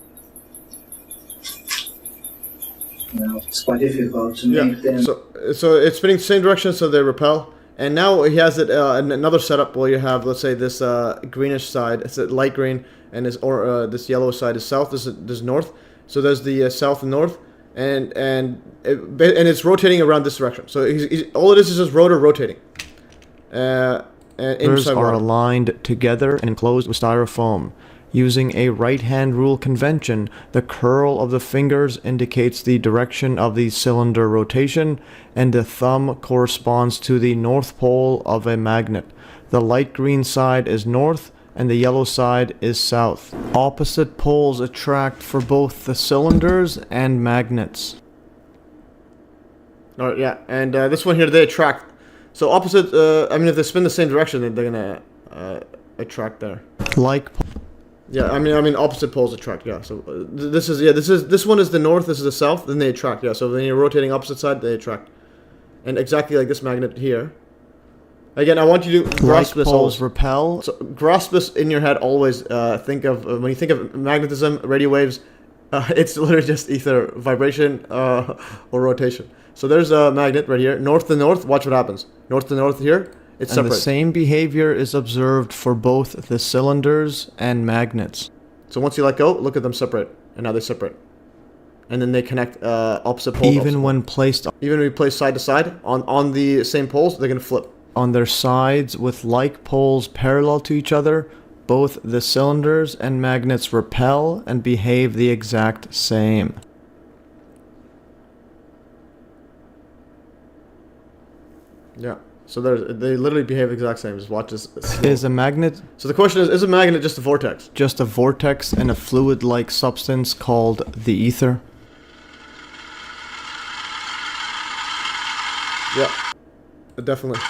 Now, it's quite difficult to make them... So it's spinning the same direction, so they repel. And now he has it another setup where you have, let's say, this greenish side. It's a light green, and this yellow side is south. This is north. So there's the south and north, and it's rotating around this direction. So all it is just rotor rotating. And Rotors are aligned together and enclosed with styrofoam. Using a right-hand rule convention, the curl of the fingers indicates the direction of the cylinder rotation, and the thumb corresponds to the north pole of a magnet. The light green side is north, and the yellow side is south. Opposite poles attract for both the cylinders and magnets. Oh yeah, and this one here, they attract. So opposite, I mean, if they spin the same direction, then they're gonna attract there. Yeah, I mean, opposite poles attract. Yeah, so this one is the north, this is the south, then they attract. Yeah, so when you're rotating opposite side, they attract, and exactly like this magnet here. Again, I want you to grasp this. Poles repel. So grasp this in your head always. Think of when you think of magnetism, radio waves. It's literally just either vibration or rotation. So there's a magnet right here, north to north. Watch what happens. North to north here. It's and separate. The same behavior is observed for both the cylinders and magnets. So once you let go, look at them separate, and now they separate, and then they connect opposite poles. Even when placed side to side on the same poles, they're gonna flip. On their sides with like poles parallel to each other, both the cylinders and magnets repel and behave the exact same. Yeah. So they literally behave the exact same. Just watch this. Is a magnet... So the question is a magnet just a vortex? Just a vortex in a fluid-like substance called the ether? Yeah. Definitely.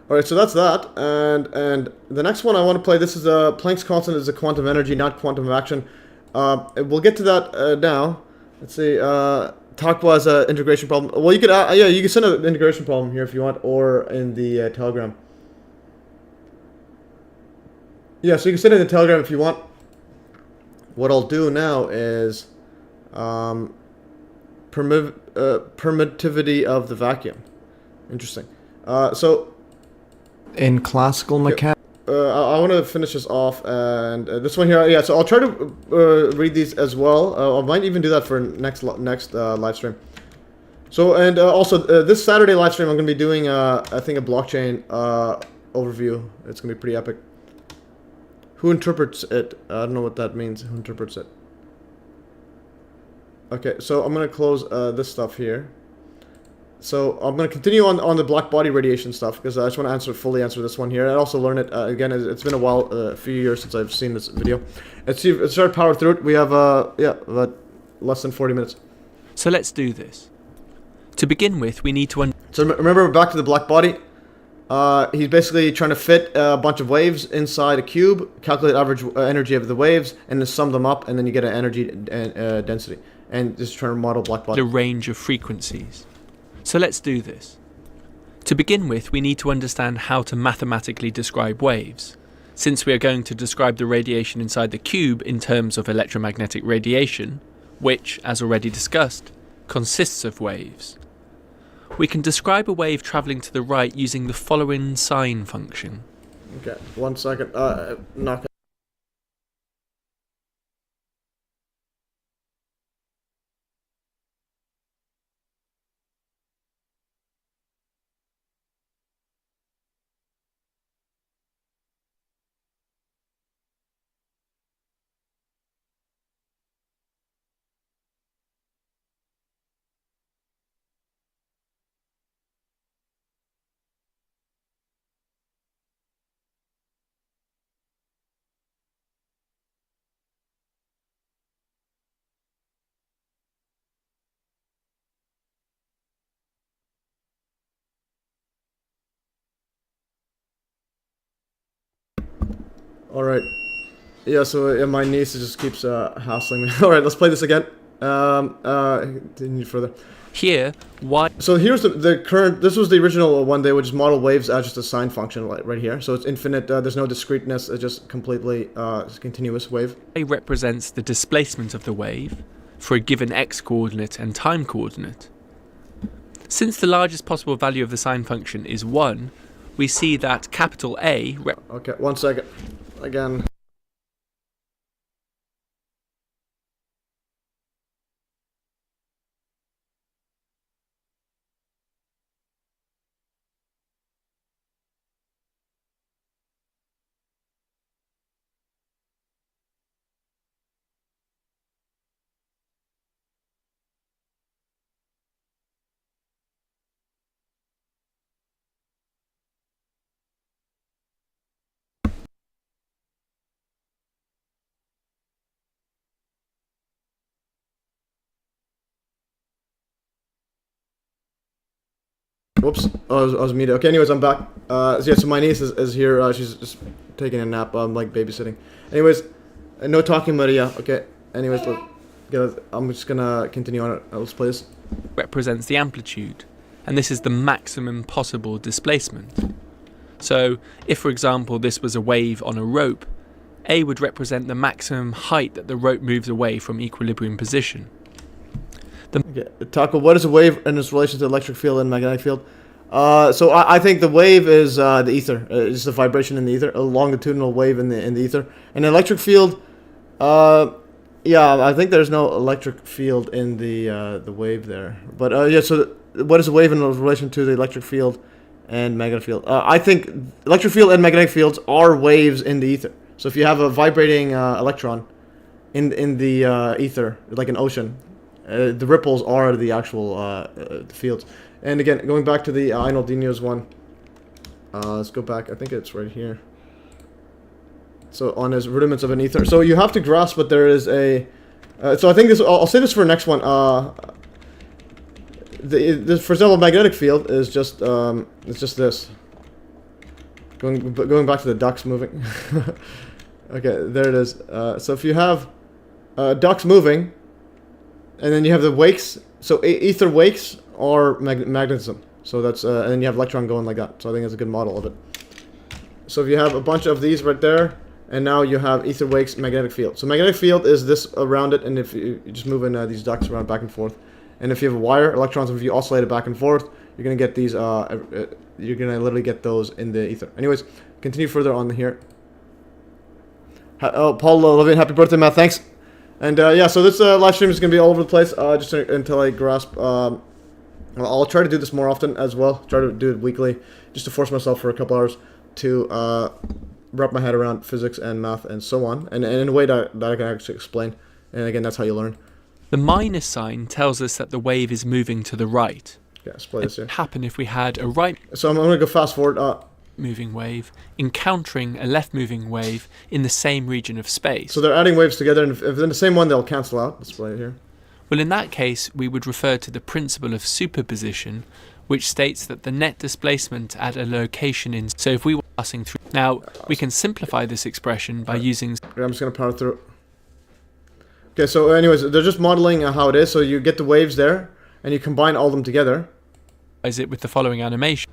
Alright, so that's that. And the next one I want to play, this is Planck's constant is a quantum energy, not quantum of action. We'll get to that now. Let's see. Takwa has an integration problem. Well, you could yeah, you can send an integration problem here if you want, or in the Telegram. Yeah, so you can send it in the Telegram if you want. What I'll do now is permittivity of the vacuum. Interesting. So In classical mechanics. I want to finish this off, and this one here, yeah. So I'll try to read these as well. I might even do that for next live stream. So and also this Saturday live stream, I'm going to be doing I think a blockchain overview. It's going to be pretty epic. Who interprets it? I don't know what that means. Who interprets it? Okay, so I'm going to close this stuff here. So I'm going to continue on the black body radiation stuff because I just want to fully answer this one here and also learn it. Again, it's been a while, a few years since I've seen this video. Let's start to power through it. We have, yeah, about less than 40 minutes. So let's do this. To begin with, we need to... So remember, back to the black body. He's basically trying to fit a bunch of waves inside a cube, calculate average energy of the waves, and then sum them up, and then you get an energy density. And just trying to model black body. The range of frequencies. So let's do this. To begin with, we need to understand how to mathematically describe waves. Since we are going to describe the radiation inside the cube in terms of electromagnetic radiation, which, as already discussed, consists of waves. We can describe a wave travelling to the right using the following sine function. Okay, 1 second. Knock it. Alright. Yeah, so my niece just keeps hassling me. Alright, let's play this again. Continue further. Here, y... So here's the current, this was the original one day, which is model waves as just a sine function right here. So it's infinite, there's no discreteness, it's just completely continuous wave. represents the displacement of the wave for a given x coordinate and time coordinate. Since the largest possible value of the sine function is 1, we see that capital A... Okay, 1 second. Again. Whoops, I was muted. Okay, anyways, I'm back. So yeah, so my niece is here. She's just taking a nap. I'm like babysitting. Anyways, no talking, Maria. Okay. Anyways, I'm just gonna continue on it. Let's play this. represents the amplitude, and this is the maximum possible displacement. So, if for example this was a wave on a rope, A would represent the maximum height that the rope moves away from equilibrium position. Okay, Taco, what is a wave in its relation to electric field and magnetic field? So I think the wave is the ether. It's the vibration in the ether, a longitudinal wave in the ether. And the electric field, yeah, I think there's no electric field in the wave there. But yeah, so what is a wave in relation to the electric field and magnetic field? I think electric field and magnetic fields are waves in the ether. So if you have a vibrating electron in the ether, like an ocean, the ripples are the actual fields. And again, going back to the Einaldinius one, let's go back. I think it's right here. So on his rudiments of an ether. So you have to grasp that there is a. So I think this. I'll say this for the next one. The for example, magnetic field is just it's just this. Going back to the ducks moving. Okay, there it is. So if you have ducks moving, And then you have the wakes. So ether wakes or magnetism. So that's and then you have electron going like that. So I think it's a good model of it. So if you have a bunch of these right there, and now you have ether wakes, magnetic field. So magnetic field is this around it, and if you just moving these ducts around back and forth, and if you have a wire, electrons, if you oscillate it back and forth, you're gonna get these. You're gonna literally get those in the ether. Anyways, continue further on here. Oh, Paul Levine, happy birthday, Matt. Thanks. And yeah, so this live stream is gonna be all over the place. Just until I grasp. I'll try to do this more often as well. Try to do it weekly, just to force myself for a couple hours to wrap my head around physics and math and so on, and in a way that I can actually explain. And again, that's how you learn. The minus sign tells us that the wave is moving to the right. Yeah, let's play this here. It would happen if we had a right So I'm going to go fast forward. moving wave encountering a left moving wave in the same region of space. So they're adding waves together, and if they're in the same one, they'll cancel out. Let's play it here. Well, in that case, we would refer to the principle of superposition, which states that the net displacement at a location in... So if we were passing through... Now, we can simplify this expression by using... I'm just going to power through. Okay, so anyways, they're just modeling how it is. So you get the waves there, and you combine all of them together. Is it with the following animation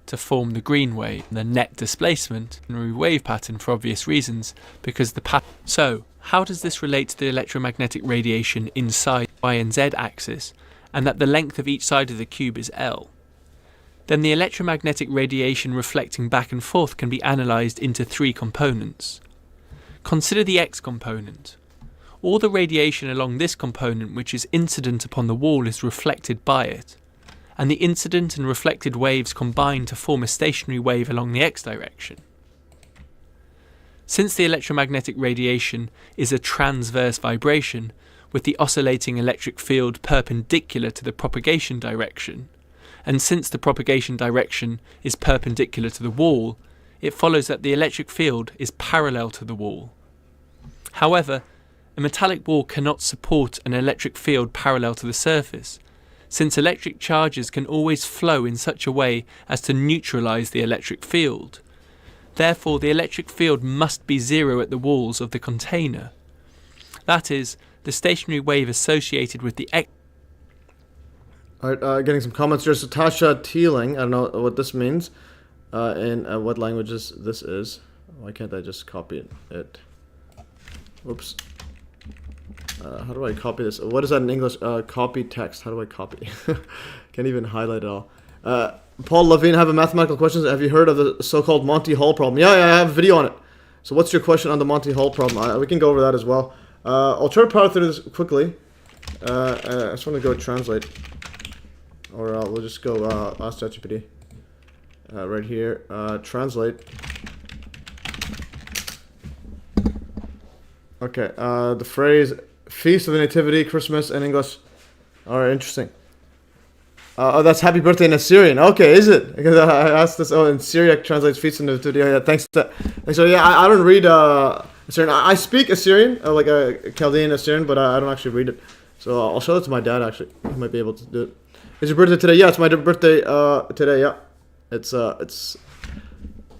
to form the green wave, the net displacement, and wave pattern for obvious reasons, because the pattern... So, how does this relate to the electromagnetic radiation inside Y and Z axis, and that the length of each side of the cube is L? Then the electromagnetic radiation reflecting back and forth can be analysed into three components. Consider the X component. All the radiation along this component which is incident upon the wall is reflected by it, and the incident and reflected waves combine to form a stationary wave along the X direction. Since the electromagnetic radiation is a transverse vibration, with the oscillating electric field perpendicular to the propagation direction, and since the propagation direction is perpendicular to the wall, it follows that the electric field is parallel to the wall. However, a metallic wall cannot support an electric field parallel to the surface, since electric charges can always flow in such a way as to neutralize the electric field. Therefore, the electric field must be zero at the walls of the container. That is, the stationary wave associated with the X. Alright, getting some comments here. So Tasha Teeling, I don't know what this means, in what languages this is. Why can't I just copy it? Whoops. How do I copy this? What is that in English? Copy text. How do I copy? Can't even highlight it all. Paul Levine, I have a mathematical question. Have you heard of the so-called Monty Hall problem? Yeah, I have a video on it. So what's your question on the Monty Hall problem? We can go over that as well. I'll try to power through this quickly. I just want to go translate. Or we'll just go ask ChatGPT. Right here. Translate. Okay, the phrase Feast of the Nativity, Christmas in English. Alright, interesting. Oh, that's happy birthday in Assyrian. Okay, is it? Because I asked this. Oh, in Syriac translates Feast of the Nativity. Oh, yeah, thanks. So yeah, I don't read Assyrian. I speak Assyrian, like a Chaldean Assyrian, but I don't actually read it. So I'll show it to my dad, actually. He might be able to do it. Is your birthday today? Yeah, it's my birthday today, yeah.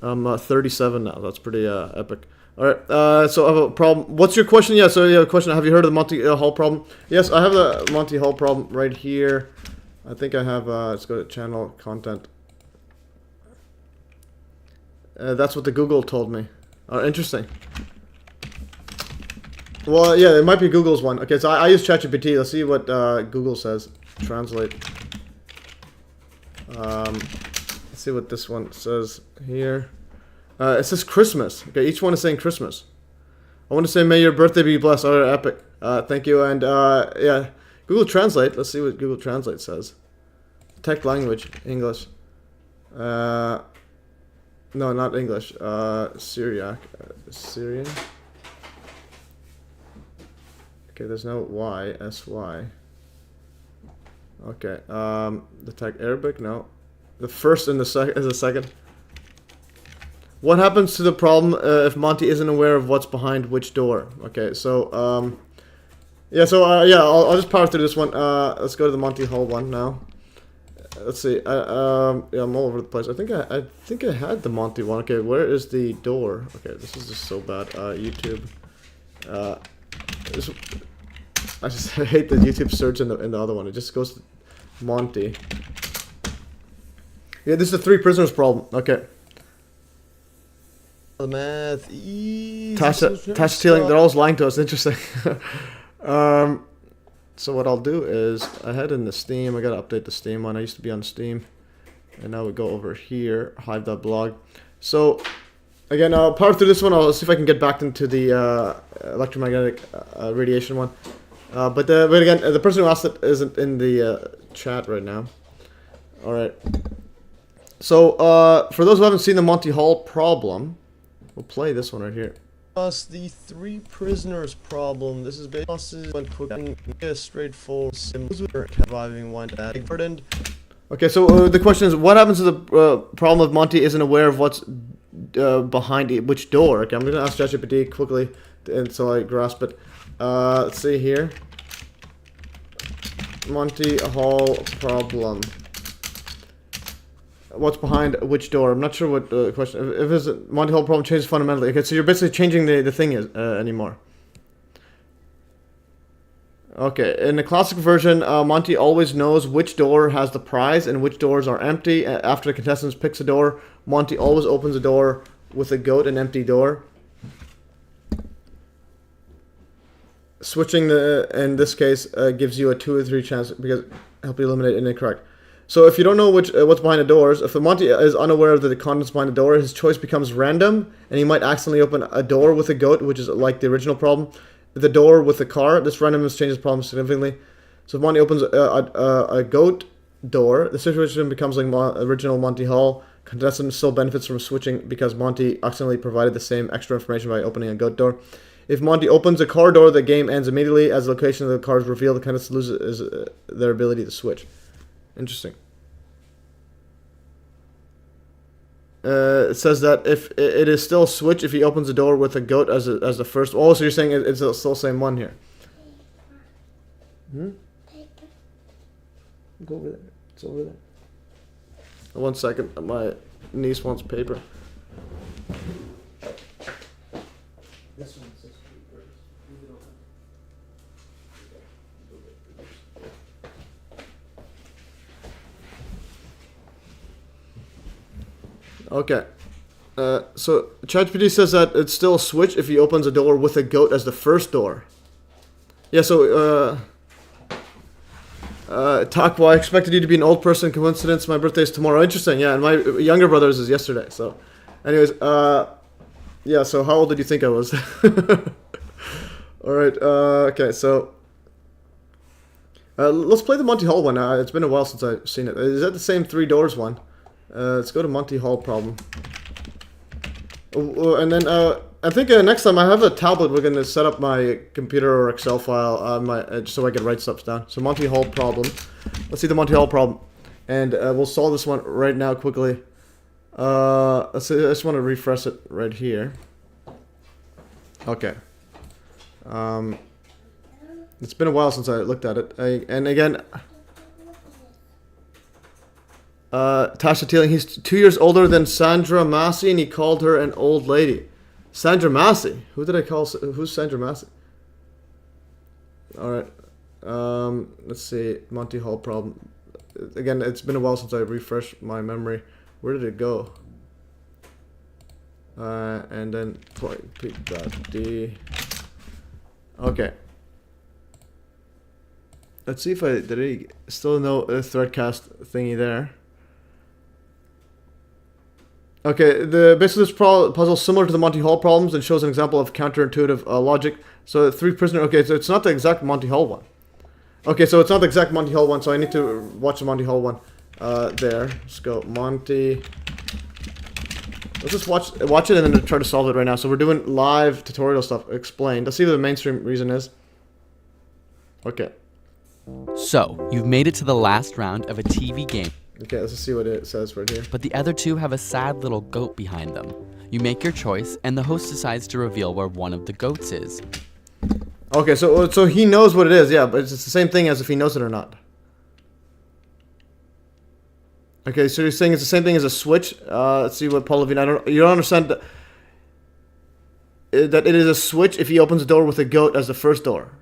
I'm 37 now. That's pretty epic. Alright, so I have a problem. What's your question? Yeah, so yeah, question. Have you heard of the Monty Hall problem? Yes, I have the Monty Hall problem right here. I think I have, let's go to channel content. That's what the Google told me. Interesting. Well, yeah, it might be Google's one. Okay, so I use ChatGPT. Let's see what Google says. Translate. Let's see what this one says here. It says Christmas. Okay, each one is saying Christmas. I want to say, may your birthday be blessed. Oh, epic. Thank you. And yeah, Google Translate. Let's see what Google Translate says. Tech language, English. No, not English. Syriac. Syrian. Okay, there's no Y. S-Y. Okay. The tech Arabic. No. The first and the second is the second. What happens to the problem if Monty isn't aware of what's behind which door? Okay, so yeah, so yeah, I'll just power through this one. Let's go to the Monty Hall one now. Let's see. Yeah, I'm all over the place. I think I had the Monty one. Okay, where is the door? Okay, this is just so bad. YouTube. I just hate the YouTube search in the other one. It just goes to Monty. Yeah, this is the three prisoners problem. Okay. The math. Easy. Tasha stealing. They're always lying to us. Interesting. So what I'll do is I head into Steam. I gotta update the Steam one. I used to be on Steam, and now we go over here, hive.blog. So again, I'll power through this one. I'll see if I can get back into the electromagnetic radiation one. But again, the person who asked it isn't in the chat right now. All right. So for those who haven't seen the Monty Hall problem, we'll play this one right here. The three prisoners problem. This is basically when cooking a straightforward surviving one burdened. Okay, so the question is, what happens to the problem if Monty isn't aware of what's behind which door? Okay, I'm gonna ask ChatGPT quickly until I grasp it. Let's see here. Monty Hall problem. What's behind which door? I'm not sure what the question. If it's a Monty Hall problem changes fundamentally. Okay, so you're basically changing the thing is anymore. Okay, in the classic version, Monty always knows which door has the prize and which doors are empty. After the contestants picks a door, Monty always opens a door with a goat, an empty door. Switching in this case gives you a 2 or 3 chance because help you eliminate an incorrect. So if you don't know what's behind the doors, if the Monty is unaware of the contents behind the door, his choice becomes random, and he might accidentally open a door with a goat, which is like the original problem. The door with the car, this randomness changes the problem significantly. So if Monty opens a goat door, the situation becomes like original Monty Hall. Contestant still benefits from switching because Monty accidentally provided the same extra information by opening a goat door. If Monty opens a car door, the game ends immediately. As the location of the car is revealed, the contestant loses their ability to switch. Interesting. It says that if it is still switch if he opens the door with a goat as the first. Oh, so you're saying it's still the same one here? Go over there. It's over there. 1 second. My niece wants paper. This one says papers. Okay. So ChatGPT says that it's still a switch if he opens a door with a goat as the first door. Yeah, so Takwa, I expected you to be an old person. Coincidence, my birthday is tomorrow. Interesting, yeah, and my younger brother's is yesterday. So anyways, yeah, so how old did you think I was? Alright, okay, so let's play the Monty Hall one. It's been a while since I've seen it. Is that the same 3 doors one? Let's go to Monty Hall problem. And then I think next time I have a tablet, we're gonna set up my computer or Excel file on my just so I can write stuff down. So Monty Hall problem. Let's see the Monty Hall problem, and we'll solve this one right now quickly. Let's see, I just want to refresh it right here. Okay. It's been a while since I looked at it, and again. Tasha Teeling, he's 2 years older than Sandra Massey, and he called her an old lady. Sandra Massey? Who did I call? Who's Sandra Massey? Alright. Let's see. Monty Hall problem. Again, it's been a while since I refreshed my memory. Where did it go? And then .d. Okay. Let's see if did I still know a threadcast thingy there. Okay, basically this puzzle is similar to the Monty Hall problems and shows an example of counterintuitive logic. So 3 prisoner. Okay, so it's not the exact Monty Hall one. Okay, so it's not the exact Monty Hall one. So I need to watch the Monty Hall one. There. Let's go Monty. Let's just watch it and then try to solve it right now. So we're doing live tutorial stuff explained. Let's see what the mainstream reason is. Okay. So, you've made it to the last round of a TV game. Okay, let's see what it says right here. But the other 2 have a sad little goat behind them. You make your choice, and the host decides to reveal where one of the goats is. Okay, so he knows what it is, yeah, but it's the same thing as if he knows it or not. Okay, so you're saying it's the same thing as a switch? Let's see what Paul Levine. You don't understand that it is a switch if he opens the door with a goat as the first door.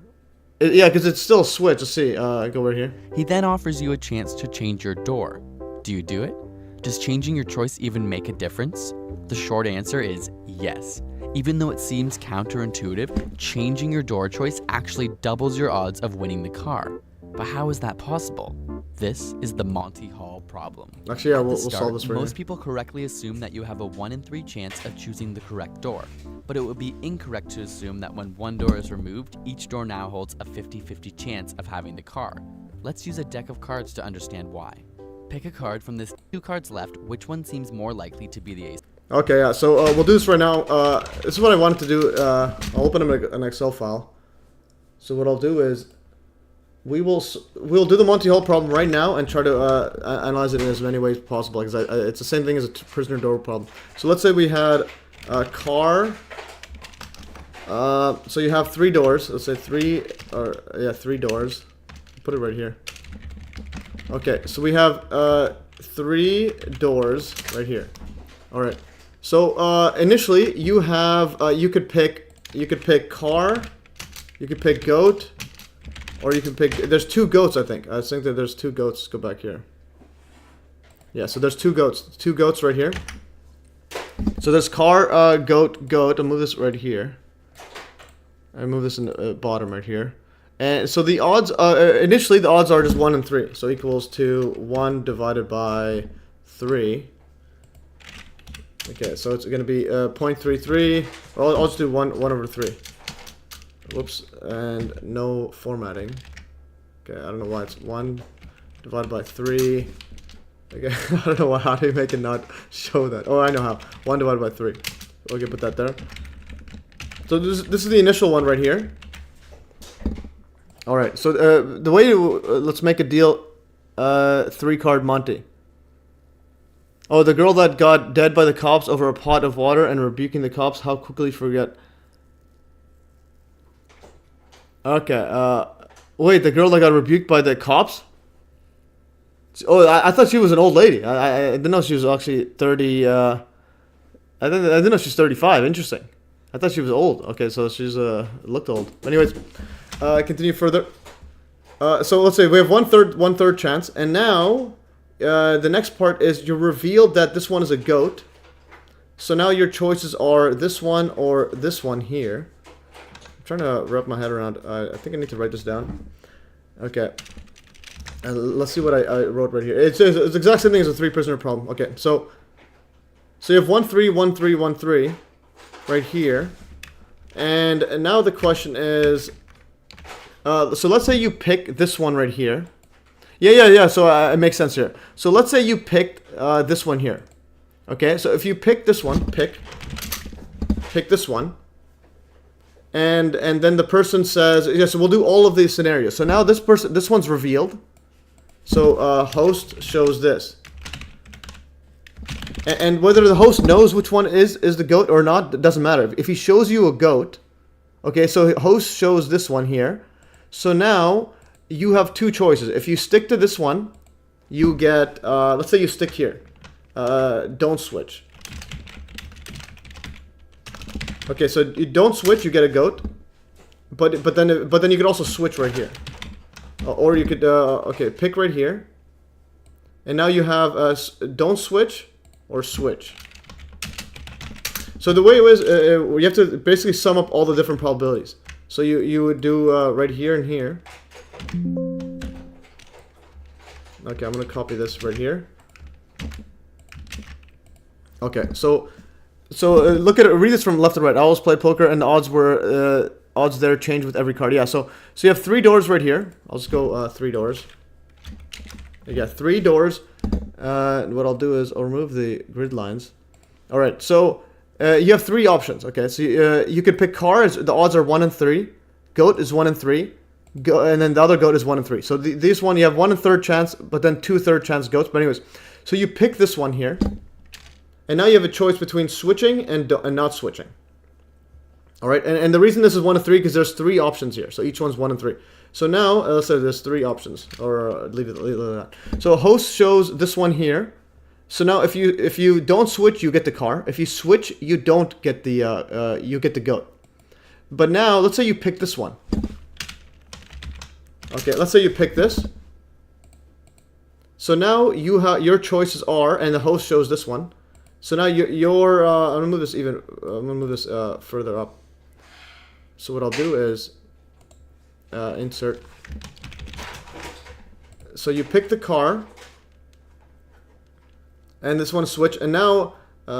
Yeah, because it's still a switch. Let's see. Go right here. He then offers you a chance to change your door. Do you do it? Does changing your choice even make a difference? The short answer is yes. Even though it seems counterintuitive, changing your door choice actually doubles your odds of winning the car. But how is that possible? This is the Monty Hall problem. Actually, yeah, At the we'll start, solve this right most here. people correctly assume that you have a 1 in 3 chance of choosing the correct door. But it would be incorrect to assume that when one door is removed, each door now holds a 50-50 chance of having the car. Let's use a deck of cards to understand why. Pick a card from this 2 cards left. Which one seems more likely to be the ace? Okay, yeah, so we'll do this right now. This is what I wanted to do. I'll open an Excel file. So what I'll do is we'll do the Monty Hall problem right now and try to analyze it in as many ways possible, because it's the same thing as a prisoner door problem. So let's say we had a car. So you have 3 doors. Let's say 3 doors. Put it right here. Okay, so we have 3 doors right here. All right. So initially you have you could pick car, you could pick goat, or you can pick. There's 2 goats, I think. I think that there's 2 goats. Let's go back here. Yeah, so there's 2 goats. 2 goats right here. So there's car, goat. I'll move this right here. I move this in the bottom right here. And so the odds, initially the odds are just 1 in 3. So equals to 1 divided by 3. Okay, so it's going to be 0.33. Well, I'll just do 1 over 3. Whoops, and no formatting. Okay, I don't know why it's 1 divided by 3. Okay, I don't know how do you make it not show that. Oh, I know how. 1 divided by 3. Okay, put that there. So this is the initial one right here. All right. So the way to let's make a deal. 3-card Monty. Oh, the girl that got dead by the cops over a pot of water and rebuking the cops. How quickly forget. Okay. Wait, the girl that got rebuked by the cops. Oh, I thought she was an old lady. I didn't know she was actually 30. I didn't know she's 35. Interesting. I thought she was old. Okay, so she's looked old. Anyways, continue further. So let's say we have one third chance, and now the next part is you revealed that this one is a goat. So now your choices are this one or this one here. I'm trying to wrap my head around. I think I need to write this down. Okay. Let's see what I wrote right here. It's the exact same thing as a 3-prisoner problem. Okay, so you have 1 3 1 3 1 3 right here, and now the question is, so let's say you pick this one right here. Yeah. So it makes sense here. So let's say you picked this one here. Okay, so if you pick this one, pick this one, and then the person says, yeah. So we'll do all of these scenarios. So now this one's revealed. So host shows this. And whether the host knows which one is the goat or not, it doesn't matter. If he shows you a goat, okay, so host shows this one here. So now you have 2 choices. If you stick to this one, you get, let's say you stick here. Don't switch. Okay, so you don't switch, you get a goat. But then you could also switch right here. Or you could, okay, pick right here. And now you have don't switch or switch. So the way it was, you have to basically sum up all the different probabilities. So you would do right here and here. Okay, I'm going to copy this right here. Okay, so look at it, read this from left to right. I always play poker and the odds were, odds there change with every card. Yeah, so you have 3 doors right here. I'll just go 3 doors. You got 3 doors. What I'll do is I'll remove the grid lines. All right, so you have 3 options. Okay, so you could pick car. The odds are 1 in 3. Goat is 1 in 3. And then the other goat is 1 in 3. So this one you have 1 in 3rd chance, but then 2/3 chance goats. But anyways, so you pick this one here, and now you have a choice between switching and not switching. All right, and the reason this is 1 in 3 because there's 3 options here. So each one's 1 in 3. So now let's say there's 3 options, or leave it like that. So host shows this one here. So now if you don't switch, you get the car. If you switch, you don't get the you get the goat. But now let's say you pick this one. Okay, let's say you pick this. So now you have your choices are, and the host shows this one. So now your I'm gonna move this even. I'm gonna move this further up. So what I'll do is insert. So you pick the car, and this one switch, and now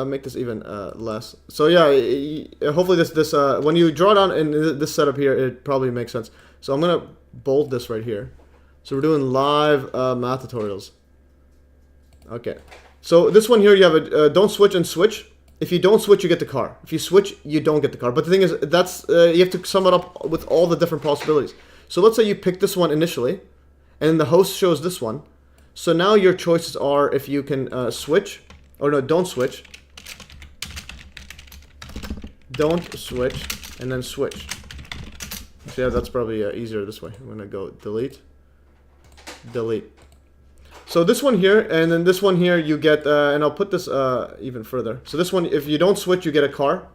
make this even less. So yeah, hopefully this when you draw down in this setup here, it probably makes sense. So I'm gonna bold this right here. So we're doing live math tutorials. Okay. So this one here, you have a don't switch and switch. If you don't switch, you get the car. If you switch, you don't get the car. But the thing is, that's you have to sum it up with all the different possibilities. So let's say you pick this one initially, and the host shows this one. So now your choices are if you can switch, or no, don't switch, and then switch. So yeah, that's probably easier this way. I'm gonna go delete. So this one here, and then this one here, you get, and I'll put this even further. So this one, if you don't switch, you get a car.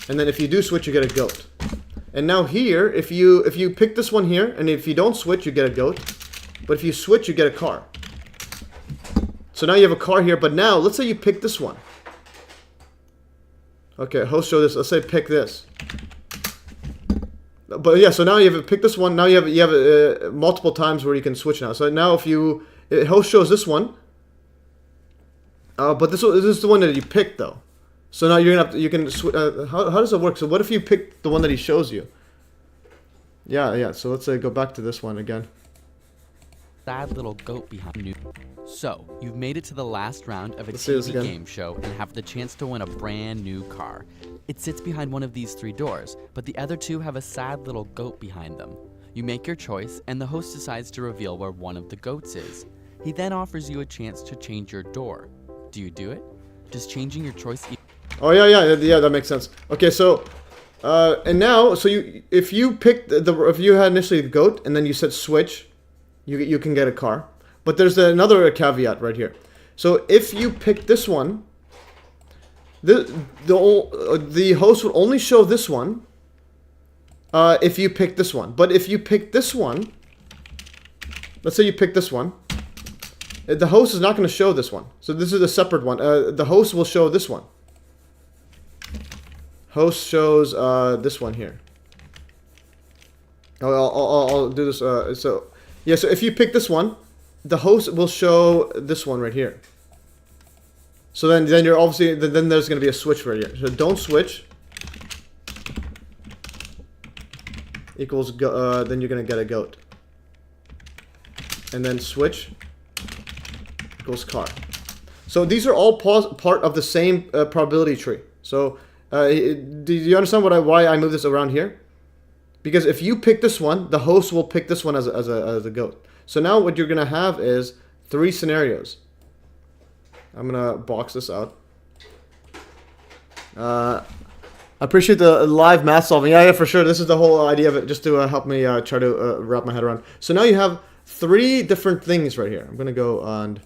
And then if you do switch, you get a goat. And now here, if you pick this one here, and if you don't switch, you get a goat. But if you switch, you get a car. So now you have a car here, but now, let's say you pick this one. Okay, host show this, let's say pick this. But yeah, so now you have pick this one. Now you have multiple times where you can switch now. So now if you host shows this one, but this is the one that you picked though. So now you're gonna have to, you can how does it work? So what if you pick the one that he shows you? Yeah. So let's say go back to this one again. Sad little goat behind you. So, you've made it to the last round of a Let's see this TV again. game show and have the chance to win a brand new car. It sits behind one of these 3 doors, but the other 2 have a sad little goat behind them. You make your choice, and the host decides to reveal where one of the goats is. He then offers you a chance to change your door. Do you do it? Does changing your choice... Oh yeah, that makes sense. Okay, so and now, so if you picked if you had initially the goat and then you said switch, you can get a car. But there's another caveat right here. So if you pick this one, the host will only show this one if you pick this one. But if you pick this one, let's say you pick this one, the host is not going to show this one. So this is a separate one. The host will show this one. Host shows this one here. I'll do this. So yeah, so if you pick this one, the host will show this one right here. So then you're obviously then there's going to be a switch right here. So don't switch equals then you're going to get a goat. And then switch equals car. So these are all part of the same probability tree. So do you understand why I move this around here? Because if you pick this one, the host will pick this one as a goat. So now what you're gonna have is 3 scenarios. I'm gonna box this out. I appreciate the live math solving. Yeah, for sure. This is the whole idea of it, just to help me try to wrap my head around. So now you have 3 different things right here. I'm gonna go on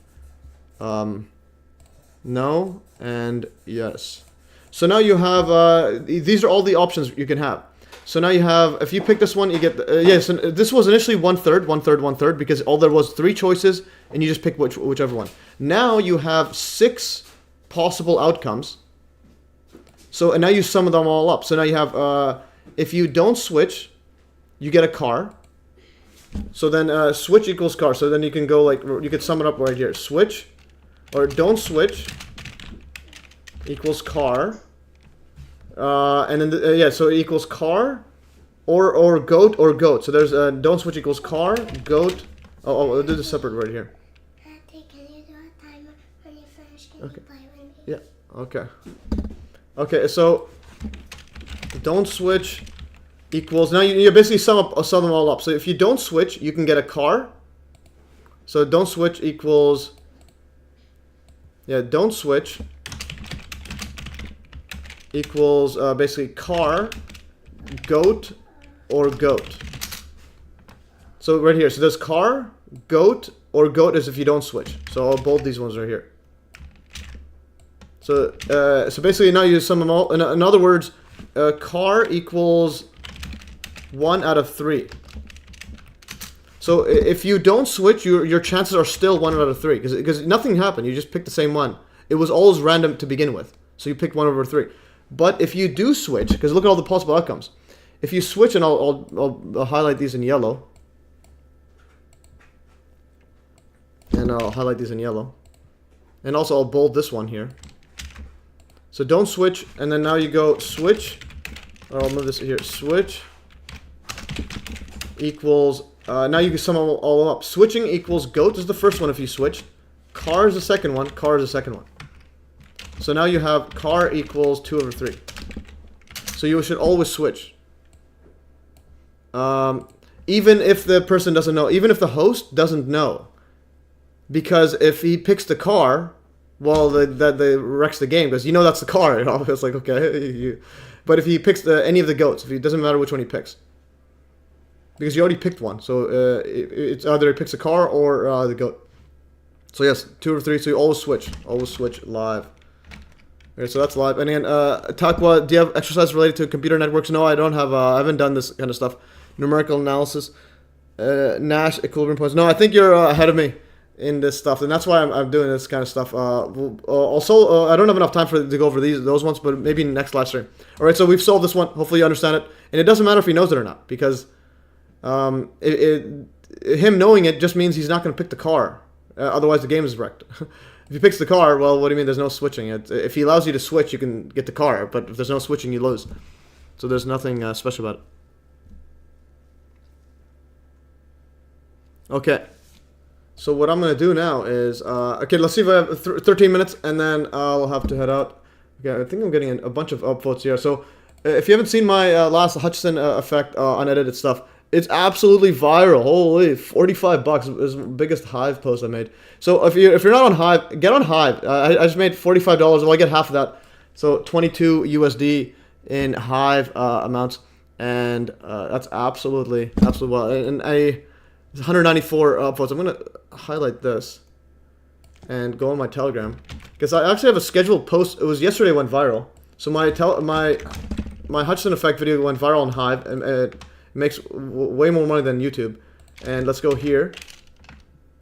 no and yes. So now you have these are all the options you can have. So now you have, if you pick this one, you get, so this was initially 1/3, 1/3, 1/3, because all there was 3 choices, and you just pick whichever one. Now you have 6 possible outcomes. So, and now you sum them all up. So now you have, if you don't switch, you get a car. So then switch equals car. So then you can go like, you could sum it up right here. Switch, or don't switch, equals car. And then so it equals car, or goat, or goat. So there's don't switch equals car, goat. I'll do this separate right here. Can you do a timer when you finish? Can Okay. you play with me? Yeah. Okay. Okay. So don't switch equals, now you basically sum them all up. So if you don't switch, you can get a car. So don't switch equals, don't switch equals basically car, goat, or goat. So right here, so there's car, goat, or goat is if you don't switch. So I'll bold these ones right here. So so basically now you sum them all. In other words, car equals 1 out of 3. So if you don't switch, your chances are still 1 out of 3 because nothing happened. You just picked the same one. It was always random to begin with. So you picked 1 over 3. But if you do switch, because look at all the possible outcomes. If you switch, and I'll highlight these in yellow. And I'll highlight these in yellow. And also I'll bold this one here. So don't switch, and then now you go switch. Or I'll move this here. Switch equals, now you can sum all up. Switching equals goat is the first one if you switch. Car is the second one. Car is the second one. So now you have car equals 2 over 3. So you should always switch. Even if the person doesn't know, even if the host doesn't know. Because if he picks the car, well, that wrecks the game because you know that's the car. You know? It's like, okay. But if he picks any of the goats, it doesn't matter which one he picks. Because you already picked one. So it's either he picks a car or the goat. So yes, 2 over 3. So you always switch. Always switch live. Okay, so that's live. And again, Takwa, do you have exercise related to computer networks? No, I don't have. I haven't done this kind of stuff. Numerical analysis. Nash equilibrium points. No, I think you're ahead of me in this stuff, and that's why I'm doing this kind of stuff. Also, I don't have enough time to go over those ones, but maybe next live stream. All right, so we've solved this one. Hopefully you understand it, and it doesn't matter if he knows it or not, because him knowing it just means he's not going to pick the car. Otherwise, the game is wrecked. If he picks the car, well, what do you mean? There's no switching. If he allows you to switch, you can get the car, but if there's no switching, you lose. So there's nothing special about it. Okay. So what I'm going to do now is, okay, let's see if I have 13 minutes, and then I'll have to head out. Okay, I think I'm getting a bunch of upvotes here. So if you haven't seen my last Hutchison effect unedited stuff, it's absolutely viral. Holy, 45 bucks is the biggest Hive post I made. So if you're not on Hive, get on Hive. I just made $45. Well, I get half of that. So 22 USD in Hive amounts, and that's absolutely well. And 194 upvotes. I'm gonna highlight this and go on my Telegram because I actually have a scheduled post. It was yesterday, went viral. So my Hutchison effect video went viral on Hive, and it makes way more money than YouTube. And let's go here,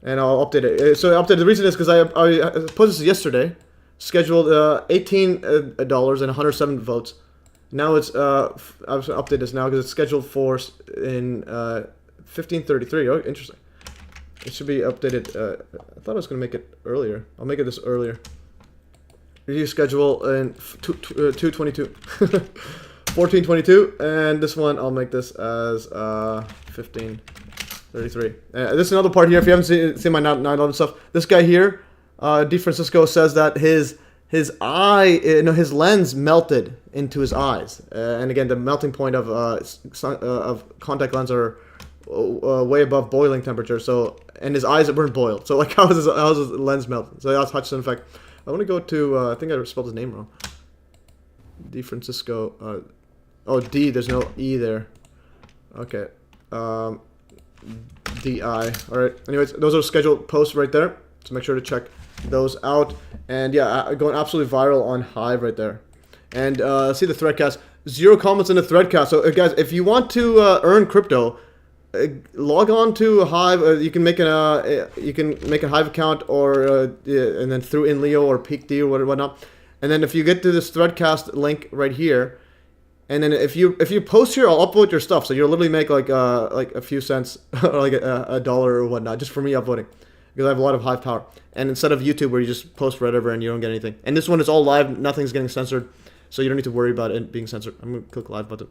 and I'll update it. So I updated. The reason is because I posted this yesterday, scheduled $18 and 107 votes. Now it's I was gonna update this now because it's scheduled for in 15:33. Oh, interesting. It should be updated. I thought I was going to make it earlier. I'll make it this earlier. Review schedule in 2:22. 14:22. And this one, I'll make this as 15:33. This is another part here. If you haven't seen my 9/11 stuff, this guy here, D. Francisco, says that his eye, his lens melted into his eyes. And again, the melting point of contact lens are way above boiling temperature, so, and his eyes weren't boiled, so like how is his lens melted? So that's Hutchison effect. I want to go to I think I spelled his name wrong. D. Francisco. Oh, D, there's no E there. Okay. D-I. Alright, anyways, those are scheduled posts right there, so make sure to check those out. And yeah, going absolutely viral on Hive right there. And see the threadcast. 0 comments in the threadcast. So guys, if you want to earn crypto, log on to Hive. You can make a Hive account, or and then through InLeo or PeakD or whatnot. And then if you get to this threadcast link right here, and then if you post here, I'll upvote your stuff. So you'll literally make like a few cents or like a dollar or whatnot just for me upvoting, because I have a lot of Hive power. And instead of YouTube where you just post whatever and you don't get anything, and this one is all live, nothing's getting censored, so you don't need to worry about it being censored. I'm gonna click live button.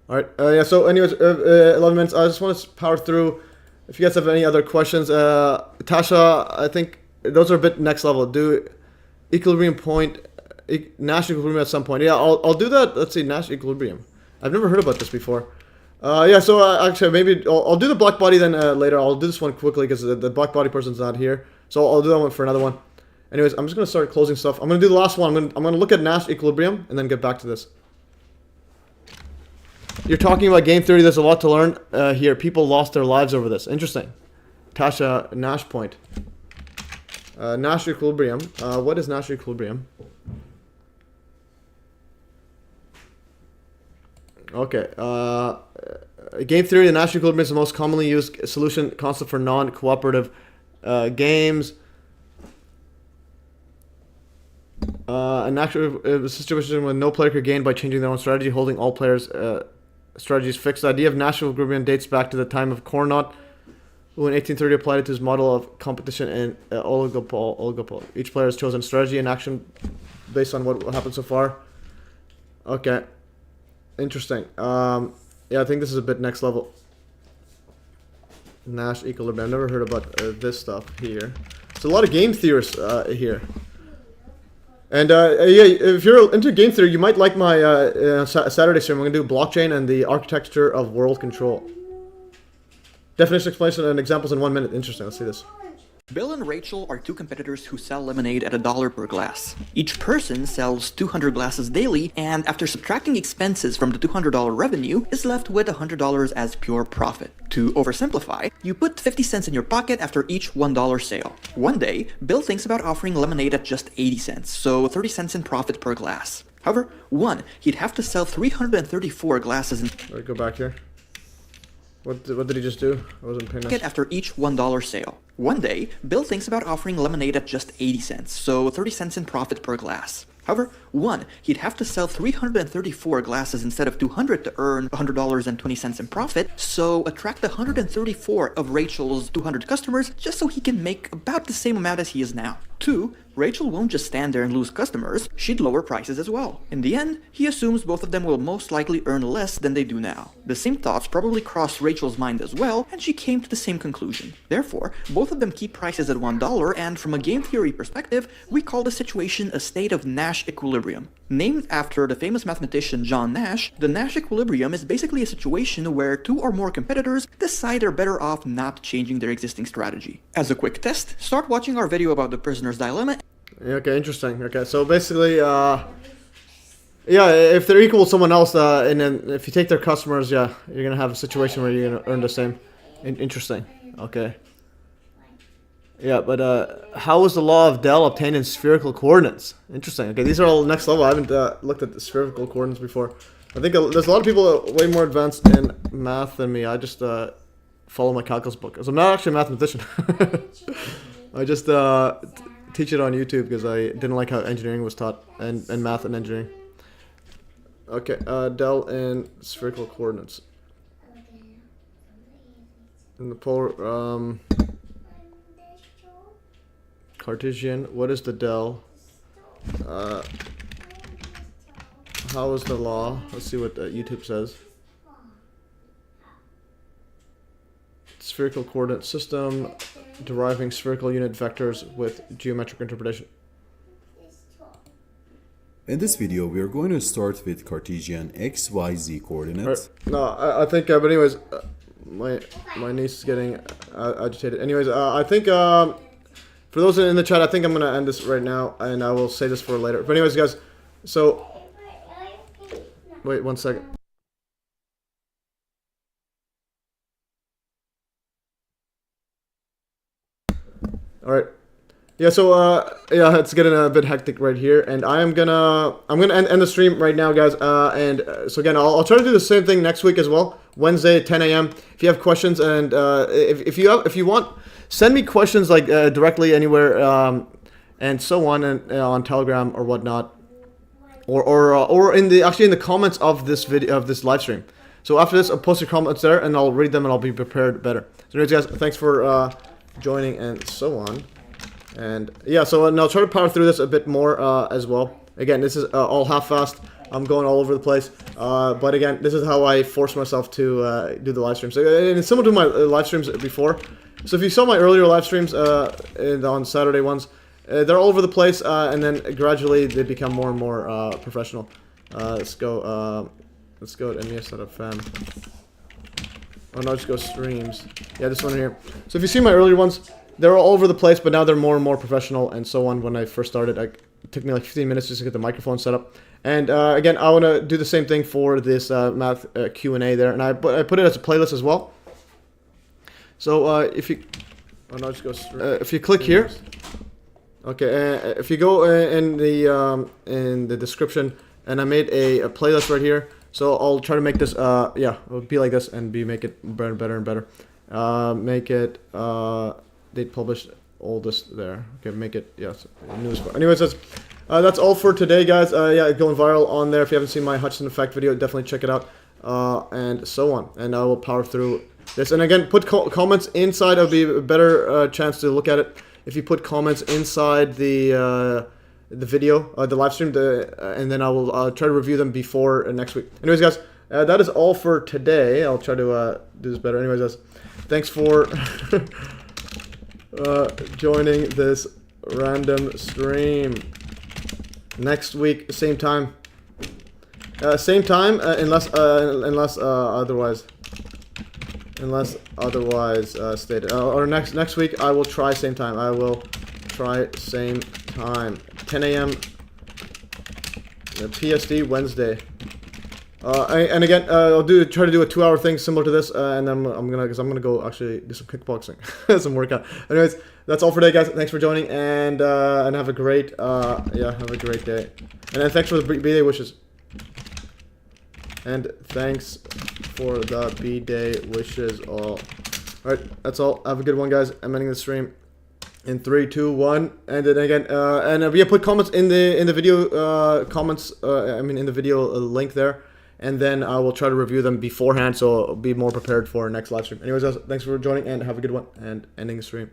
Alright, yeah, so anyways, 11 minutes. I just want to power through. If you guys have any other questions, Tasha, I think those are a bit next level. Do equilibrium point, Nash equilibrium at some point. Yeah, I'll do that. Let's see, Nash equilibrium. I've never heard about this before. Yeah, so actually, maybe I'll do the black body then later. I'll do this one quickly because the black body person's not here. So I'll do that one for another one. Anyways, I'm just going to start closing stuff. I'm going to do the last one. I'm going to look at Nash equilibrium and then get back to this. You're talking about game theory. There's a lot to learn here. People lost their lives over this. Interesting. Tasha, Nash point. Nash equilibrium. What is Nash equilibrium? Okay. Game theory, the Nash equilibrium is the most commonly used solution concept for non-cooperative games. An actual situation when no player could gain by changing their own strategy, holding all players' strategies fixed. The idea of Nash equilibrium dates back to the time of Cournot, who in 1830 applied it to his model of competition in oligopoly. Each player has chosen strategy and action based on what happened so far. Okay. Interesting. Yeah, I think this is a bit next level. Nash equilibrium. I've never heard about this stuff here. There's a lot of game theorists here. And yeah, if you're into game theory, you might like my Saturday stream. We're going to do blockchain and the architecture of world control. Definition, explanation, and examples in 1 minute. Interesting. Let's see this. Bill and Rachel are two competitors who sell lemonade at $1 per glass. Each person sells 200 glasses daily, and after subtracting expenses from the $200 revenue, is left with $100 as pure profit. To oversimplify, you put 50 cents in your pocket after each $1 sale. One day, Bill thinks about offering lemonade at just 80 cents, so 30 cents in profit per glass. However, he'd have to sell 334 glasses in Alright, go back here. What did he just do? I wasn't paying attention. After each $1 sale. One day, Bill thinks about offering lemonade at just 80 cents, so 30 cents in profit per glass. However, he'd have to sell 334 glasses instead of 200 to earn $100.20 in profit, so attract 134 of Rachel's 200 customers just so he can make about the same amount as he is now. 2, Rachel won't just stand there and lose customers, she'd lower prices as well. In the end, he assumes both of them will most likely earn less than they do now. The same thoughts probably crossed Rachel's mind as well, and she came to the same conclusion. Therefore, both of them keep prices at $1, and from a game theory perspective, we call the situation a state of Nash equilibrium. Named after the famous mathematician John Nash, the Nash equilibrium is basically a situation where two or more competitors decide they're better off not changing their existing strategy. As a quick test, start watching our video about the prisoner's dilemma. Okay, interesting. Okay, so basically, yeah, if they're equal to someone else, and then if you take their customers, yeah, you're gonna have a situation where you're gonna earn the same. Interesting. Okay. Yeah, but how is the law of Del obtained in spherical coordinates? Interesting. Okay, these are all next level. I haven't looked at the spherical coordinates before. I think there's a lot of people way more advanced in math than me. I just follow my calculus book. So I'm not actually a mathematician. I just teach it on YouTube because I didn't like how engineering was taught, and math and engineering. Okay, Del in spherical coordinates. In the polar, Cartesian, what is the del? How is the law? Let's see what YouTube says. Spherical coordinate system, deriving spherical unit vectors with geometric interpretation. In this video, we are going to start with Cartesian XYZ coordinates. Right. No, I think, but anyways, my niece is getting agitated. Anyways, I think, for those in the chat, I think I'm going to end this right now, and I will say this for later. But anyways, guys, so, wait 1 second. Alright. Yeah, so, yeah, it's getting a bit hectic right here, and I'm gonna end the stream right now, guys, so again, I'll try to do the same thing next week as well, Wednesday at 10 a.m. If you have questions, and if you want, send me questions like directly anywhere, and so on, and on Telegram or whatnot, or in the comments of this video, of this live stream. So after this, I'll post your comments there, and I'll read them, and I'll be prepared better. So anyways, guys, thanks for joining and so on. And yeah, so and I'll try to power through this a bit more as well. Again, this is all half-fast. I'm going all over the place. But again, this is how I force myself to do the live streams. And it's similar to my live streams before. So if you saw my earlier live streams on Saturday ones, they're all over the place, and then gradually they become more and more professional. Let's go at MES.fm. Oh no, just go streams. Yeah, this one here. So if you see my earlier ones, they're all over the place, but now they're more and more professional and so on. When I first started, it took me like 15 minutes just to get the microphone set up. And again, I want to do the same thing for this math Q&A there, and I put it as a playlist as well. So if you, oh no, just go. If you click here, okay. If you go in the description, and I made a playlist right here. So I'll try to make this, yeah, it'll be like this and make it better and better. Make it, date published, all this there. Okay, make it, yes, news. Anyways, that's all for today, guys. Yeah, going viral on there. If you haven't seen my Hudson effect video, definitely check it out, and so on. And I will power through this. And again, put comments inside. It'll be a better chance to look at it if you put comments inside the video, the live stream, and then I will try to review them before next week. Anyways, guys, that is all for today. I'll try to do this better. Anyways, guys, thanks for joining this random stream. Next week, same time. Unless otherwise stated. Or next week, I will try same time. I will try same time. 10 a.m. PST Wednesday. And again, I'll try to do a 2-hour thing similar to this, and then I'm gonna go actually do some kickboxing, some workout. Anyways, that's all for today, guys. Thanks for joining, and have a great have a great day. And then thanks for the B-Day wishes. And thanks for the B-Day wishes, all. Alright, that's all. Have a good one, guys. I'm ending the stream in 3, 2, 1. And then again, yeah, put comments in the video comments. In the video link there, and then I will try to review them beforehand, so I'll be more prepared for next live stream. Anyways, guys, thanks for joining, and have a good one. And ending the stream.